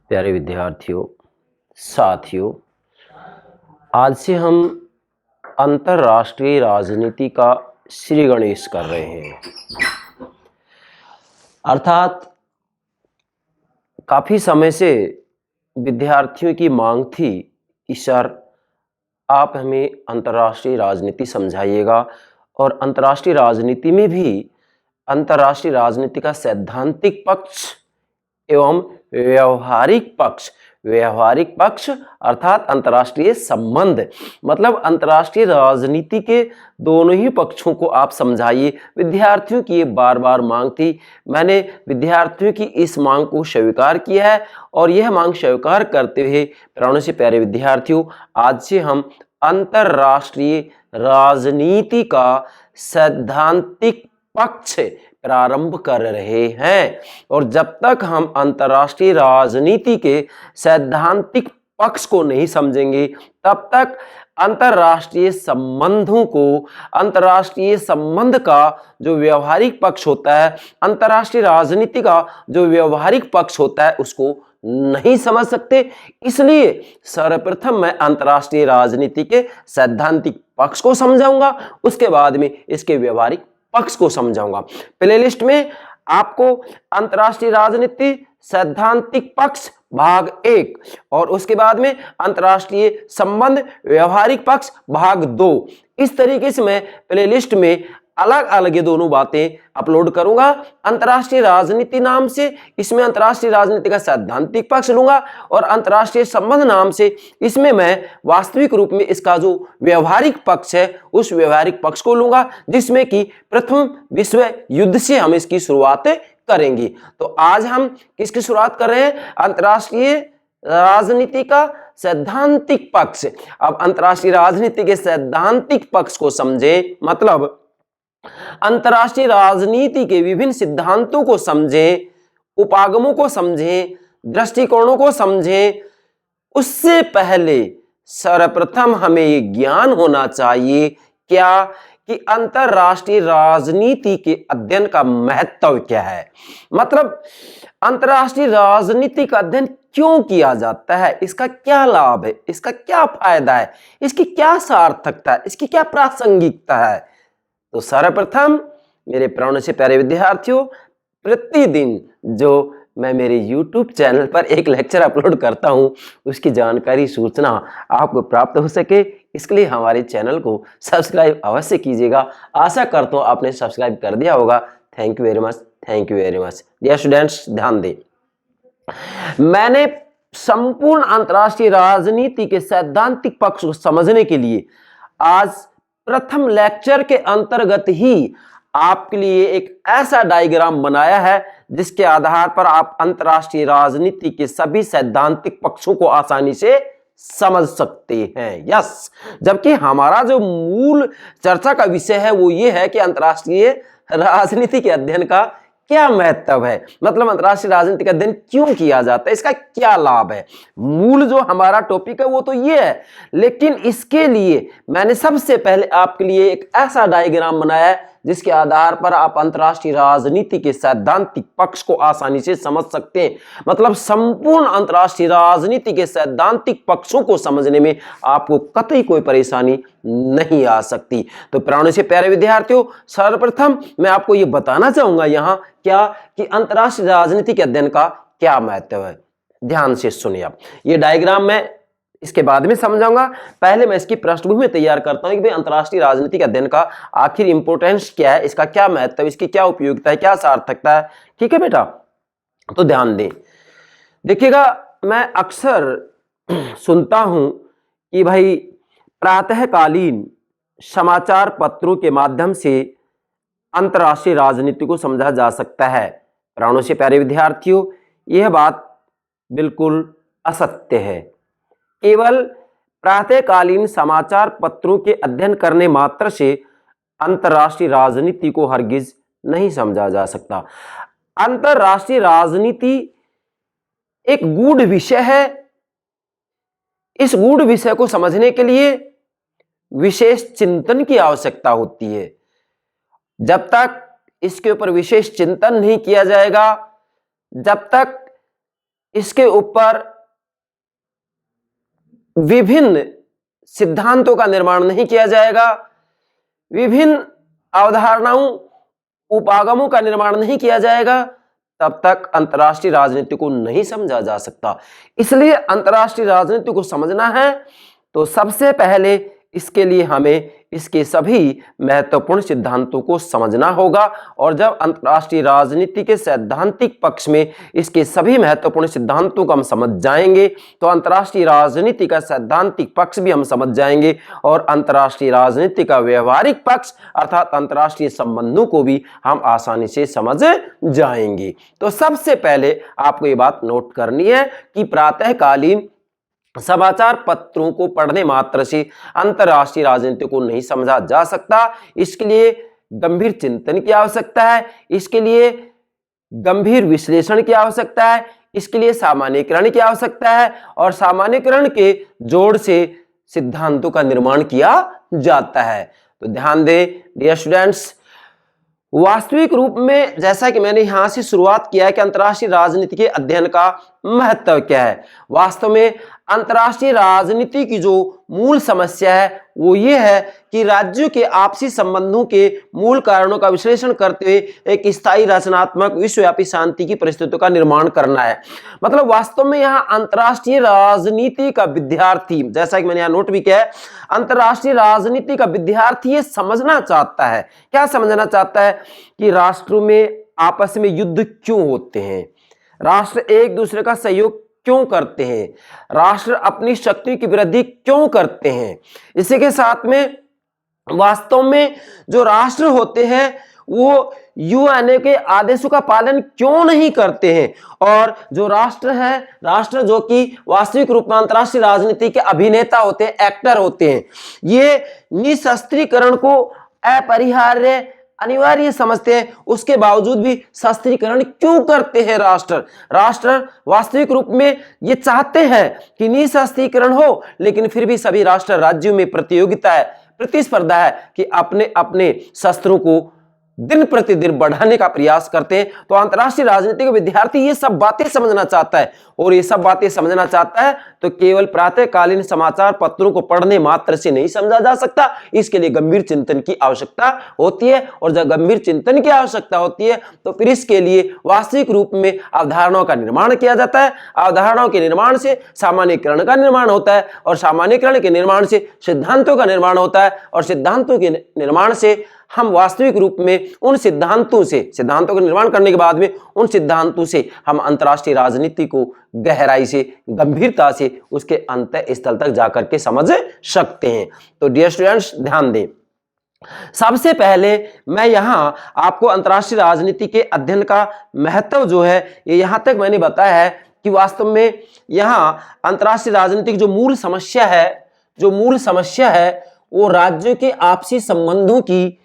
प्यारे विद्यार्थियों, साथियों, आज से हम अंतर्राष्ट्रीय राजनीति का श्री गणेश कर रहे हैं। अर्थात काफ़ी समय से विद्यार्थियों की मांग थी कि सर आप हमें अंतर्राष्ट्रीय राजनीति समझाइएगा और अंतर्राष्ट्रीय राजनीति में भी अंतर्राष्ट्रीय राजनीति का सैद्धांतिक पक्ष एवं व्यवहारिक पक्ष अर्थात अंतर्राष्ट्रीय संबंध, मतलब अंतर्राष्ट्रीय राजनीति के दोनों ही पक्षों को आप समझाइए। विद्यार्थियों की ये बार बार मांग थी। मैंने विद्यार्थियों की इस मांग को स्वीकार किया है और यह मांग स्वीकार करते हुए प्राणों से प्यारे विद्यार्थियों, आज से हम अंतर्राष्ट्रीय राजनीति का सैद्धांतिक पक्ष प्रारंभ कर रहे हैं। और जब तक हम अंतर्राष्ट्रीय राजनीति के सैद्धांतिक पक्ष को नहीं समझेंगे तब तक अंतर्राष्ट्रीय संबंधों को, अंतर्राष्ट्रीय संबंध का जो व्यवहारिक पक्ष होता है, अंतर्राष्ट्रीय राजनीति का जो व्यवहारिक पक्ष होता है, उसको नहीं समझ सकते। इसलिए सर्वप्रथम मैं अंतर्राष्ट्रीय राजनीति के सैद्धांतिक पक्ष को समझाऊंगा, उसके बाद में इसके व्यवहारिक पक्ष को समझाऊंगा। प्लेलिस्ट में आपको अंतर्राष्ट्रीय राजनीति सैद्धांतिक पक्ष भाग 1 और उसके बाद में अंतर्राष्ट्रीय संबंध व्यवहारिक पक्ष भाग 2, इस तरीके से मैं प्लेलिस्ट में अलग अलग ये दोनों बातें अपलोड करूंगा। अंतर्राष्ट्रीय राजनीति नाम से इसमें अंतर्राष्ट्रीय राजनीति का सैद्धांतिक पक्ष लूंगा और अंतर्राष्ट्रीय संबंध नाम से इसमें मैं वास्तविक रूप में इसका जो व्यवहारिक पक्ष है उस व्यवहारिक पक्ष को लूंगा, जिसमें कि प्रथम विश्व युद्ध से हम इसकी शुरुआत करेंगे। तो आज हम किसकी शुरुआत कर रहे हैं? अंतर्राष्ट्रीय राजनीति का सैद्धांतिक पक्ष। अब अंतर्राष्ट्रीय राजनीति के सैद्धांतिक पक्ष को समझें, मतलब अंतर्राष्ट्रीय राजनीति के विभिन्न सिद्धांतों को समझें, उपागमों को समझें, दृष्टिकोणों को समझें, उससे पहले सर्वप्रथम हमें ये ज्ञान होना चाहिए क्या कि अंतर्राष्ट्रीय राजनीति के अध्ययन का महत्व क्या है। मतलब अंतर्राष्ट्रीय राजनीति का अध्ययन क्यों किया जाता है, इसका क्या लाभ है, इसका क्या फायदा है, इसकी क्या सार्थकता है, इसकी क्या प्रासंगिकता है। तो सर्वप्रथम मेरे प्राणों से प्यारे विद्यार्थियों, प्रतिदिन जो मैं मेरे YouTube चैनल पर एक लेक्चर अपलोड करता हूं, उसकी जानकारी सूचना आपको प्राप्त हो सके, इसके लिए हमारे चैनल को सब्सक्राइब अवश्य कीजिएगा। आशा करता हूं आपने सब्सक्राइब कर दिया होगा। Thank you very much, thank you very much. Dear students, ध्यान दें, मैंने संपूर्ण अंतर्राष्ट्रीय राजनीति के सैद्धांतिक पक्ष को समझने के लिए आज प्रथम लेक्चर के अंतर्गत ही आपके लिए एक ऐसा डायग्राम बनाया है जिसके आधार पर आप अंतर्राष्ट्रीय राजनीति के सभी सैद्धांतिक पक्षों को आसानी से समझ सकते हैं। यस, जबकि हमारा जो मूल चर्चा का विषय है वो ये है कि अंतर्राष्ट्रीय राजनीति के अध्ययन का क्या महत्व है, मतलब अंतर्राष्ट्रीय राजनीति का अध्ययन क्यों किया जाता है, इसका क्या लाभ है। मूल जो हमारा टॉपिक है वो तो ये है, लेकिन इसके लिए मैंने सबसे पहले आपके लिए एक ऐसा डायग्राम बनाया है जिसके आधार पर आप अंतर्राष्ट्रीय राजनीति के सैद्धांतिक पक्ष को आसानी से समझ सकते हैं। मतलब संपूर्ण अंतर्राष्ट्रीय राजनीति के सैद्धांतिक पक्षों को समझने में आपको कतई कोई परेशानी नहीं आ सकती। तो प्राणों से प्यारे विद्यार्थियों, सर्वप्रथम मैं आपको ये बताना चाहूंगा यहाँ क्या कि अंतर्राष्ट्रीय राजनीति के अध्ययन का क्या महत्व है। ध्यान से सुनिए आप, ये डायग्राम मैं इसके बाद में समझाऊंगा। पहले मैं इसकी पृष्ठभूमि तैयार करता हूं कि भाई अंतर्राष्ट्रीय राजनीति के अध्ययन का आखिर इंपोर्टेंस क्या है, इसका क्या महत्व है, इसकी क्या उपयोगिता है, क्या सार्थकता है। ठीक है बेटा, तो ध्यान दें। देखिएगा, मैं अक्सर सुनता हूं कि भाई प्रातःकालीन समाचार पत्रों के माध्यम से अंतर्राष्ट्रीय राजनीति को समझा जा सकता है। प्राणों से प्यारे विद्यार्थियों, यह बात बिल्कुल असत्य है। केवल प्रातःकालीन समाचार पत्रों के अध्ययन करने मात्र से अंतर्राष्ट्रीय राजनीति को हरगिज नहीं समझा जा सकता। अंतर्राष्ट्रीय राजनीति एक गूढ़ विषय है। इस गूढ़ विषय को समझने के लिए विशेष चिंतन की आवश्यकता होती है। जब तक इसके ऊपर विशेष चिंतन नहीं किया जाएगा, जब तक इसके ऊपर विभिन्न सिद्धांतों का निर्माण नहीं किया जाएगा, विभिन्न अवधारणाओं उपागमों का निर्माण नहीं किया जाएगा, तब तक अंतर्राष्ट्रीय राजनीति को नहीं समझा जा सकता। इसलिए अंतर्राष्ट्रीय राजनीति को समझना है तो सबसे पहले इसके लिए हमें इसके सभी महत्वपूर्ण सिद्धांतों को समझना होगा। और जब अंतर्राष्ट्रीय राजनीति के सैद्धांतिक पक्ष में इसके सभी महत्वपूर्ण सिद्धांतों को हम समझ जाएंगे तो अंतर्राष्ट्रीय राजनीति का सैद्धांतिक पक्ष भी हम समझ जाएंगे और अंतर्राष्ट्रीय राजनीति का व्यवहारिक पक्ष अर्थात अंतर्राष्ट्रीय संबंधों को भी हम आसानी से समझ जाएंगे। तो सबसे पहले आपको ये बात नोट करनी है कि प्रातःकालीन समाचार पत्रों को पढ़ने मात्र से अंतर्राष्ट्रीय राजनीति को नहीं समझा जा सकता। इसके लिए गंभीर चिंतन की आवश्यकता है, इसके लिए गंभीर विश्लेषण की आवश्यकता है, इसके लिए सामान्यीकरण की आवश्यकता है और सामान्यीकरण के जोड़ से सिद्धांतों का निर्माण किया जाता है। तो ध्यान दें डियर स्टूडेंट्स, वास्तविक रूप में जैसा कि मैंने यहां से शुरुआत किया है कि अंतर्राष्ट्रीय राजनीति के अध्ययन का महत्व क्या है। वास्तव में अंतर्राष्ट्रीय राजनीति की जो मूल समस्या है वो ये है कि राज्यों के आपसी संबंधों के मूल कारणों का विश्लेषण करते हुए एक स्थायी रचनात्मक विश्वव्यापी शांति की परिस्थितियों का निर्माण करना है। मतलब वास्तव में यहाँ अंतर्राष्ट्रीय राजनीति का विद्यार्थी, जैसा कि मैंने यहाँ नोट भी किया है, अंतर्राष्ट्रीय राजनीति का विद्यार्थी ये समझना चाहता है, क्या समझना चाहता है कि राष्ट्रों में आपस में युद्ध क्यों होते हैं, राष्ट्र एक दूसरे का सहयोग क्यों करते हैं, राष्ट्र अपनी शक्ति की वृद्धि क्यों करते हैं। इसी के साथ में वास्तव में जो राष्ट्र होते हैं वो यूएनए के आदेशों का पालन क्यों नहीं करते हैं और जो राष्ट्र है, राष्ट्र जो कि वास्तविक रूप में अंतर्राष्ट्रीय राजनीति के अभिनेता होते हैं, एक्टर होते हैं, ये निशस्त्रीकरण को अपरिहार्य अनिवार्य समझते हैं, उसके बावजूद भी शस्त्रीकरण क्यों करते हैं राष्ट्र वास्तविक रूप में ये चाहते हैं कि निशस्त्रीकरण हो, लेकिन फिर भी सभी राष्ट्र राज्यों में प्रतियोगिता है, प्रतिस्पर्धा है कि अपने अपने शस्त्रों को दिन प्रतिदिन बढ़ाने का प्रयास करते हैं। तो अंतर्राष्ट्रीय राजनीति के विद्यार्थी ये सब बातें समझना चाहता है और ये सब बातें समझना चाहता है तो केवल प्रातःकालीन समाचार पत्रों को पढ़ने मात्र से नहीं समझा जा सकता, इसके लिए गंभीर चिंतन की आवश्यकता होती है। और जब गंभीर चिंतन की आवश्यकता होती है तो फिर इसके लिए वास्तविक रूप में अवधारणाओं का निर्माण किया जाता है, अवधारणाओं के निर्माण से सामान्यीकरण का निर्माण होता है और सामान्यीकरण के निर्माण से सिद्धांतों का निर्माण होता है और सिद्धांतों के निर्माण से हम वास्तविक रूप में उन सिद्धांतों का निर्माण करने के बाद में उन सिद्धांतों से हम अंतर्राष्ट्रीय राजनीति को गहराई से, गंभीरता से उसके अंत स्थल तक जाकर के समझ सकते हैं। तो डियर स्टूडेंट्स ध्यान दें, सबसे पहले मैं यहां आपको अंतर्राष्ट्रीय राजनीति के अध्ययन का महत्व जो है ये यहां तक मैंने बताया है कि वास्तव में यहां अंतर्राष्ट्रीय राजनीति की जो मूल समस्या है वो राज्यों के आपसी संबंधों की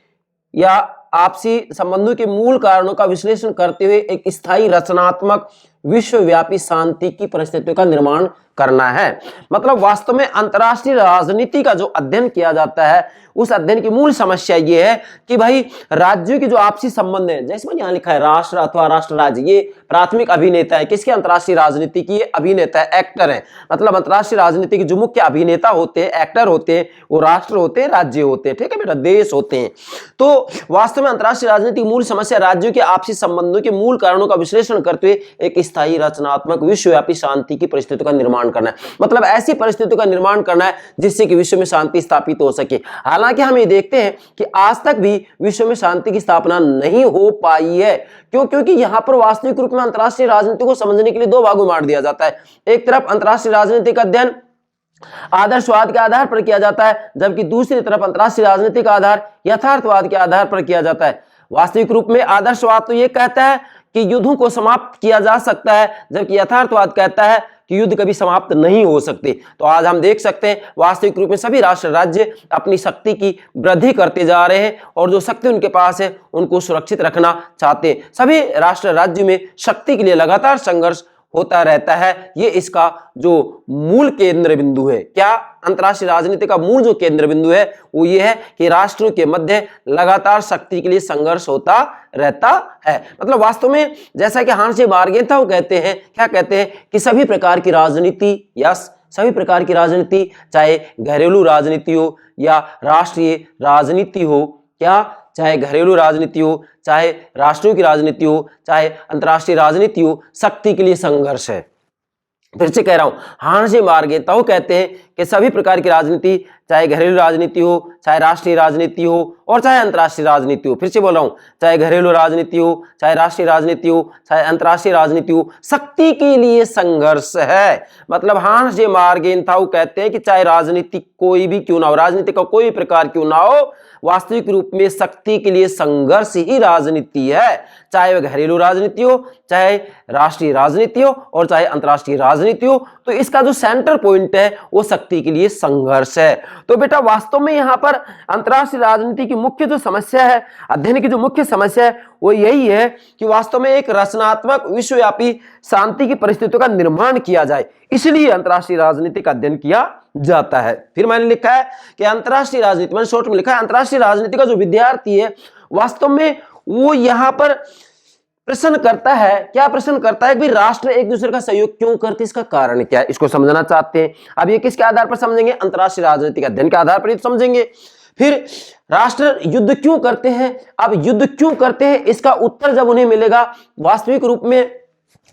या आपसी संबंधों के मूल कारणों का विश्लेषण करते हुए एक स्थायी रचनात्मक विश्वव्यापी शांति की परिस्थितियों का निर्माण करना है। मतलब वास्तव में अंतर्राष्ट्रीय राजनीति का जो अध्ययन किया जाता है उस अध्ययन की मूल समस्या ये है कि भाई राज्यों के जो आपसी संबंध है, जैसे मैंने यहां लिखा है राष्ट्र अथवा राष्ट्र राज्य, ये प्राथमिक अभिनेता है किसके, अंतर्राष्ट्रीय राजनीति की, ये अभिनेता है, एक्टर है। मतलब अंतर्राष्ट्रीय राजनीति के जो मुख्य अभिनेता होते हैं, एक्टर होते हैं, वो राष्ट्र होते हैं, राज्य होते हैं, ठीक है बेटा, देश होते हैं। तो वास्तव में अंतर्राष्ट्रीय राजनीति की मूल समस्या राज्यों के आपसी संबंधों के मूल कारणों का विश्लेषण करते हुए एक स्थायी रचनात्मक विश्वव्यापी शांति की परिस्थितियों का निर्माण करना है। मतलब ऐसी परिस्थितियों का निर्माण करना है जिससे कि विश्व में शांति स्थापित हो सके। हालांकि हम ये देखते हैं कि आज तक भी विश्व में शांति की स्थापना नहीं हो पाई है। क्यों? क्योंकि यहां पर वास्तविक रूप में अंतर्राष्ट्रीय राजनीति को समझने के लिए दो भागों में बांट दिया जाता है। एक तरफ अंतर्राष्ट्रीय राजनीति का अध्ययन आदर्शवाद के आधार पर किया जाता है, जबकि दूसरी तरफ अंतर्राष्ट्रीय राजनीति का आधार यथार्थवाद के आधार पर किया जाता है। वास्तविक रूप में आदर्शवाद तो यह कहता है कि युद्धों को समाप्त किया जा सकता है, जबकि यथार्थवाद कहता है कि युद्ध कभी समाप्त नहीं हो सकते। तो आज हम देख सकते हैं वास्तविक रूप में सभी राष्ट्र राज्य अपनी शक्ति की वृद्धि करते जा रहे हैं और जो शक्ति उनके पास है उनको सुरक्षित रखना चाहते हैं। सभी राष्ट्र राज्य में शक्ति के लिए लगातार संघर्ष होता रहता है। ये इसका जो मूल केंद्र बिंदु है, क्या अंतर्राष्ट्रीय राजनीति का मूल जो केंद्र बिंदु है वो ये है कि राष्ट्रों के मध्य लगातार शक्ति के लिए संघर्ष होता रहता है। मतलब वास्तव में जैसा कि हांस जे मार्गेंथाउ कहते हैं, क्या कहते हैं कि सभी प्रकार की राजनीति या सभी प्रकार की राजनीति, चाहे घरेलू राजनीति हो या राष्ट्रीय राजनीति हो, क्या चाहे घरेलू राजनीति हो, चाहे राष्ट्रों की राजनीति हो, चाहे अंतर्राष्ट्रीय राजनीति हो, शक्ति के लिए संघर्ष है। फिर से कह रहा हूं, हांस जे मार्गेंथाउ कहते हैं कि सभी प्रकार की राजनीति, चाहे घरेलू राजनीति हो, चाहे राष्ट्रीय राजनीति हो और चाहे अंतर्राष्ट्रीय राजनीति हो, फिर से बोल रहा हूं, चाहे घरेलू राजनीति हो, चाहे राष्ट्रीय राजनीति हो, चाहे अंतर्राष्ट्रीय राजनीति हो, शक्ति के लिए संघर्ष है। मतलब हांस जे मार्गेंथाउ कहते हैं कि चाहे राजनीति कोई भी क्यों ना हो, राजनीति का कोई प्रकार क्यों ना हो, वास्तविक रूप में शक्ति के लिए संघर्ष ही राजनीति है। चाहे वह घरेलू राजनीति हो, चाहे राष्ट्रीय राजनीति हो और चाहे अंतर्राष्ट्रीय राजनीति हो, तो इसका जो सेंटर पॉइंट है वो शक्ति के लिए संघर्ष है। तो बेटा वास्तव में यहाँ पर अंतर्राष्ट्रीय राजनीति की मुख्य जो समस्या है, अध्ययन की जो मुख्य समस्या है वो यही है कि वास्तव में एक रचनात्मक विश्वव्यापी शांति की परिस्थितियों का निर्माण किया जाए, इसलिए अंतर्राष्ट्रीय राजनीति का अध्ययन किया जाता है। फिर मैंने लिखा है कि अंतर्राष्ट्रीय राजनीति, मैंने शॉर्ट में लिखा है अंतर्राष्ट्रीय राजनीति का जो विद्यार्थी है वास्तव में वो यहाँ पर प्रश्न करता है, क्या प्रश्न करता है कि राष्ट्र एक दूसरे का सहयोग क्यों करते, इसका कारण क्या है, इसको समझना चाहते हैं। अब ये किसके आधार पर समझेंगे, अंतर्राष्ट्रीय राजनीति के अध्ययन के आधार पर ही समझेंगे। फिर राष्ट्र युद्ध क्यों करते हैं, अब युद्ध क्यों करते हैं इसका उत्तर जब उन्हें मिलेगा वास्तविक रूप में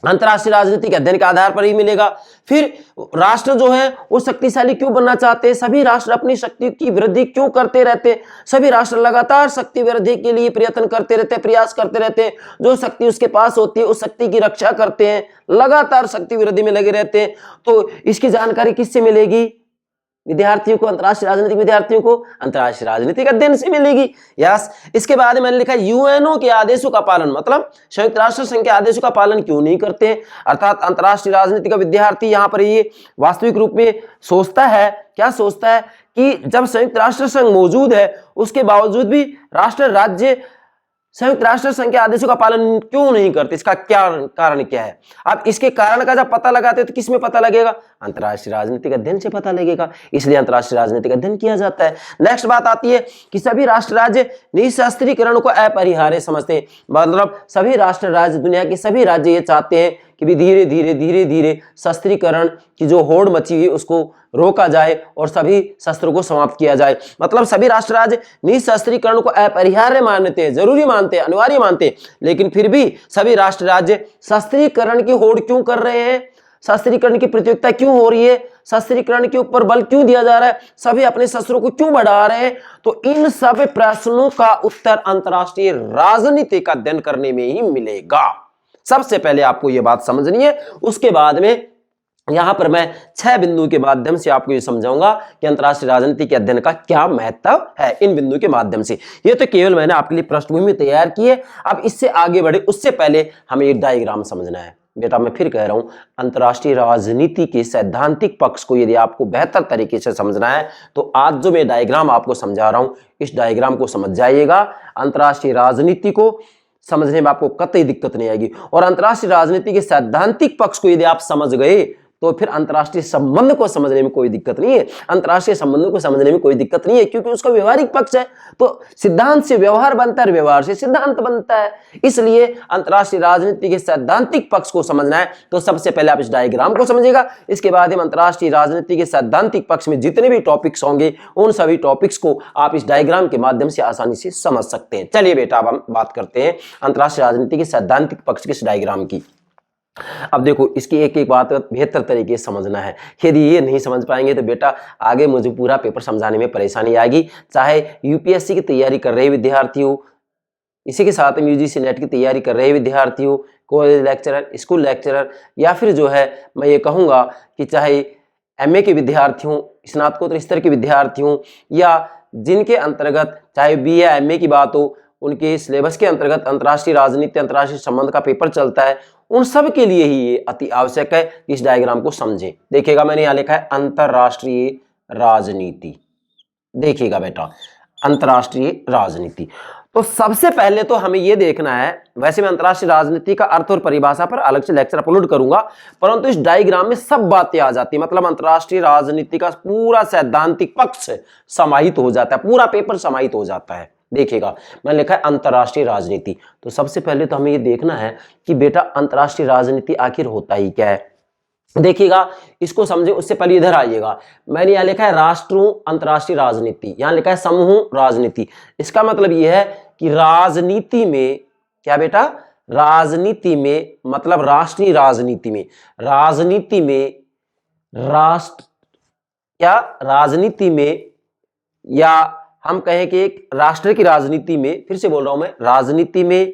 अंतर्राष्ट्रीय राजनीति के अध्ययन के आधार पर ही मिलेगा। फिर राष्ट्र जो है वो शक्तिशाली क्यों बनना चाहते हैं, सभी राष्ट्र अपनी शक्ति की वृद्धि क्यों करते रहते हैं, सभी राष्ट्र लगातार शक्ति वृद्धि के लिए प्रयत्न करते रहते हैं, प्रयास करते रहते हैं, जो शक्ति उसके पास होती है उस शक्ति की रक्षा करते हैं, लगातार शक्ति वृद्धि में लगे रहते हैं। तो इसकी जानकारी किससे मिलेगी, विद्यार्थियों को, अंतर्राष्ट्रीय राजनीतिक विद्यार्थियों को अंतर्राष्ट्रीय राजनीतिक अध्ययन से मिलेगी। यस, इसके बाद मैंने लिखा यूएनओ के आदेशों का पालन, मतलब संयुक्त राष्ट्र संघ के आदेशों का पालन क्यों नहीं करते हैं, अर्थात अंतर्राष्ट्रीय राजनीति का विद्यार्थी यहाँ पर ये वास्तविक रूप में सोचता है, क्या सोचता है कि जब संयुक्त राष्ट्र संघ मौजूद है उसके बावजूद भी राष्ट्र राज्य संयुक्त राष्ट्र संघ के आदेशों का पालन क्यों नहीं करते, इसका क्या कारण क्या है। अब इसके कारण का जब पता लगाते हैं तो किस में पता लगेगा, अंतर्राष्ट्रीय राजनीतिक अध्ययन से पता लगेगा, इसलिए अंतर्राष्ट्रीय राजनीतिक अध्ययन किया जाता है। नेक्स्ट बात आती है कि सभी राष्ट्र राज्य निःशस्त्रीकरण को अपरिहार्य समझते हैं, मतलब सभी राष्ट्र राज्य, दुनिया के सभी राज्य ये चाहते हैं कि भी धीरे धीरे शस्त्रीकरण की जो होड़ मची है उसको रोका जाए और सभी शस्त्रों को समाप्त किया जाए। मतलब सभी राष्ट्र राज्य निःशस्त्रीकरण को अपरिहार्य मानते हैं, जरूरी मानते हैं, अनिवार्य मानते हैं, लेकिन फिर भी सभी राष्ट्र राज्य शस्त्रीकरण की होड़ क्यों कर रहे हैं, शस्त्रीकरण की प्रतियोगिता क्यों हो रही है, शस्त्रीकरण के ऊपर बल क्यों दिया जा रहा है, सभी अपने शस्त्रों को क्यों बढ़ा रहे हैं। तो इन सब प्रश्नों का उत्तर अंतर्राष्ट्रीय राजनीति का अध्ययन करने में ही मिलेगा। सबसे पहले आपको यह बात समझनी है, उसके बाद में यहां पर मैं 6 बिंदु के माध्यम से आपको ये समझाऊंगा कि अंतर्राष्ट्रीय राजनीति के अध्ययन का क्या महत्व है। इन बिंदु के माध्यम से ये तो केवल मैंने आपके लिए पृष्ठभूमि तैयार की है। अब इससे आगे बढ़े उससे पहले हमें ये डायग्राम समझना है। बेटा मैं फिर कह रहा हूं, अंतर्राष्ट्रीय राजनीति के सैद्धांतिक पक्ष को यदि आपको बेहतर तरीके से समझना है तो आज जो मैं डायग्राम आपको समझा रहा हूं इस डायग्राम को समझ जाइएगा। अंतर्राष्ट्रीय राजनीति को समझने में आपको कतई दिक्कत नहीं आएगी, और अंतर्राष्ट्रीय राजनीति के सैद्धांतिक पक्ष को यदि आप समझ गए तो फिर अंतर्राष्ट्रीय संबंध को समझने में कोई दिक्कत नहीं है। अंतर्राष्ट्रीय संबंधों को समझने में कोई दिक्कत नहीं है क्योंकि उसका व्यवहारिक पक्ष है, तो सिद्धांत से व्यवहार बनता है, व्यवहार से सिद्धांत बनता है। इसलिए अंतर्राष्ट्रीय राजनीति के सैद्धांतिक पक्ष को समझना है तो सबसे पहले आप इस डायग्राम को समझिएगा। इसके बाद हम अंतर्राष्ट्रीय राजनीति के सैद्धांतिक पक्ष में जितने भी टॉपिक्स होंगे उन सभी टॉपिक्स को आप इस डायग्राम के माध्यम से आसानी से समझ सकते हैं। चलिए बेटा अब हम बात करते हैं अंतर्राष्ट्रीय राजनीति के सैद्धांतिक पक्ष के इस डायग्राम की। अब देखो इसकी एक एक बात बेहतर तरीके से समझना है, यदि ये नहीं समझ पाएंगे तो बेटा आगे मुझे पूरा पेपर समझाने में परेशानी आएगी। चाहे यूपीएससी की तैयारी कर रहे विद्यार्थी हो, इसी के साथ में यूजीसी नेट की तैयारी कर रहे विद्यार्थी हो, कॉलेज लेक्चरर, स्कूल लेक्चरर, या फिर जो है मैं ये कहूँगा कि चाहे एमए के विद्यार्थी हों, स्नातकोत्तर स्तर के विद्यार्थी हों, या जिनके अंतर्गत चाहे बी या एमए की बात हो उनके सिलेबस के अंतर्गत अंतर्राष्ट्रीय राजनीति, अंतर्राष्ट्रीय संबंध का पेपर चलता है, उन सब के लिए ही ये अति आवश्यक है कि इस डायग्राम को समझें। देखिएगा मैंने यहाँ लिखा है अंतर्राष्ट्रीय राजनीति, देखिएगा बेटा अंतर्राष्ट्रीय राजनीति। तो सबसे पहले तो हमें यह देखना है, वैसे मैं अंतर्राष्ट्रीय राजनीति का अर्थ और परिभाषा पर अलग से लेक्चर अपलोड करूंगा, परंतु इस डायग्राम में सब बातें आ जाती है। मतलब अंतर्राष्ट्रीय राजनीति का पूरा सैद्धांतिक पक्ष समाहित हो जाता है, पूरा पेपर समाहित हो जाता है। देखिएगा मैंने लिखा है अंतर्राष्ट्रीय राजनीति। तो सबसे पहले तो हमें ये देखना है कि बेटा अंतर्राष्ट्रीय राजनीति आखिर होता ही क्या है। देखिएगा इसको समझे उससे पहले इधर आइएगा, मैंने यहां लिखा है राष्ट्रों अंतर्राष्ट्रीय राजनीति, यहां लिखा है समूह राजनीति। इसका मतलब यह है कि राजनीति में क्या बेटा, राजनीति में मतलब राष्ट्रीय राजनीति में, राजनीति में राष्ट्र क्या, राजनीति में या हम कहें कि एक राष्ट्र की राजनीति में, फिर से बोल रहा हूं मैं, राजनीति में,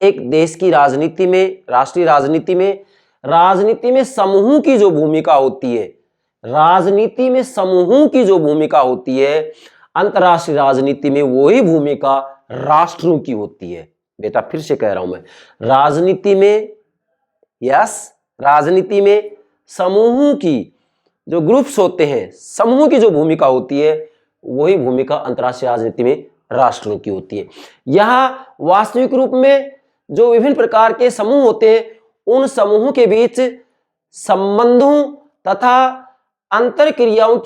एक देश की राजनीति में, राष्ट्रीय राजनीति में, राजनीति में समूह की जो भूमिका होती है, राजनीति में समूहों की जो भूमिका होती है, अंतर्राष्ट्रीय राजनीति में वही भूमिका राष्ट्रों की होती है। बेटा फिर से कह रहा हूं मैं, राजनीति में, यस, राजनीति में समूहों की जो ग्रुप्स होते हैं, समूह की जो भूमिका होती है, वही भूमिका अंतर्राष्ट्रीय राजनीति में राष्ट्रों की होती है। यहां वास्तविक रूप में जो विभिन्न प्रकार के समूह होते हैं, उन समूहों के बीच संबंधों तथा अंतरक्रियाओं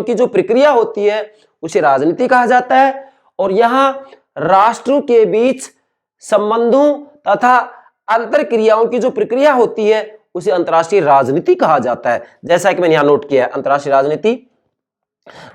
की जो प्रक्रिया होती है उसे राजनीति कहा जाता है। और यहां राष्ट्रों के बीच संबंधों तथा अंतरक्रियाओं की जो प्रक्रिया होती है उसे अंतर्राष्ट्रीय राजनीति कहा जाता है। जैसा कि मैंने यहां नोट किया है, अंतर्राष्ट्रीय राजनीति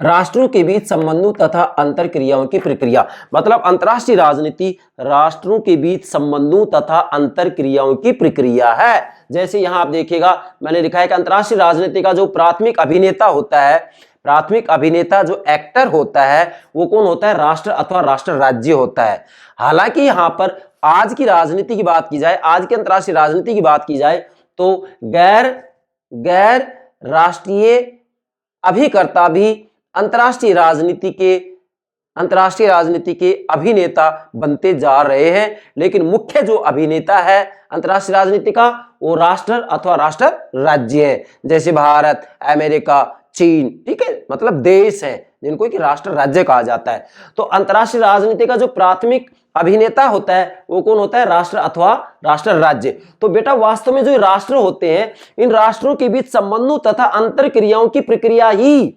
राष्ट्रों के बीच संबंधों तथा अंतरक्रियाओं की प्रक्रिया, मतलब अंतर्राष्ट्रीय राजनीति राष्ट्रों के बीच संबंधों तथा अंतरक्रियाओं की प्रक्रिया है। जैसे यहां आप देखिएगा मैंने लिखा है कि अंतर्राष्ट्रीय राजनीति का जो प्राथमिक अभिनेता होता है, प्राथमिक अभिनेता जो एक्टर होता है, वो कौन होता है, राष्ट्र अथवा राष्ट्र राज्य होता है। हालांकि यहां पर आज की राजनीति की बात की जाए, आज की अंतर्राष्ट्रीय राजनीति की बात की जाए तो गैर राष्ट्रीय अभिकर्ता भी अंतर्राष्ट्रीय राजनीति के अभिनेता बनते जा रहे हैं, लेकिन मुख्य जो अभिनेता है अंतर्राष्ट्रीय राजनीति का वो राष्ट्र अथवा राष्ट्र राज्य है। जैसे भारत, अमेरिका, चीन, ठीक है, मतलब देश है जिनको कि राष्ट्र राज्य कहा जाता है। तो अंतर्राष्ट्रीय राजनीति का जो प्राथमिक अभिनेता होता है वो कौन होता है, राष्ट्र अथवा राष्ट्र राज्य। तो बेटा वास्तव में जो राष्ट्र होते हैं, इन राष्ट्रों के बीच संबंधों तथा अंतरक्रियाओं की प्रक्रिया ही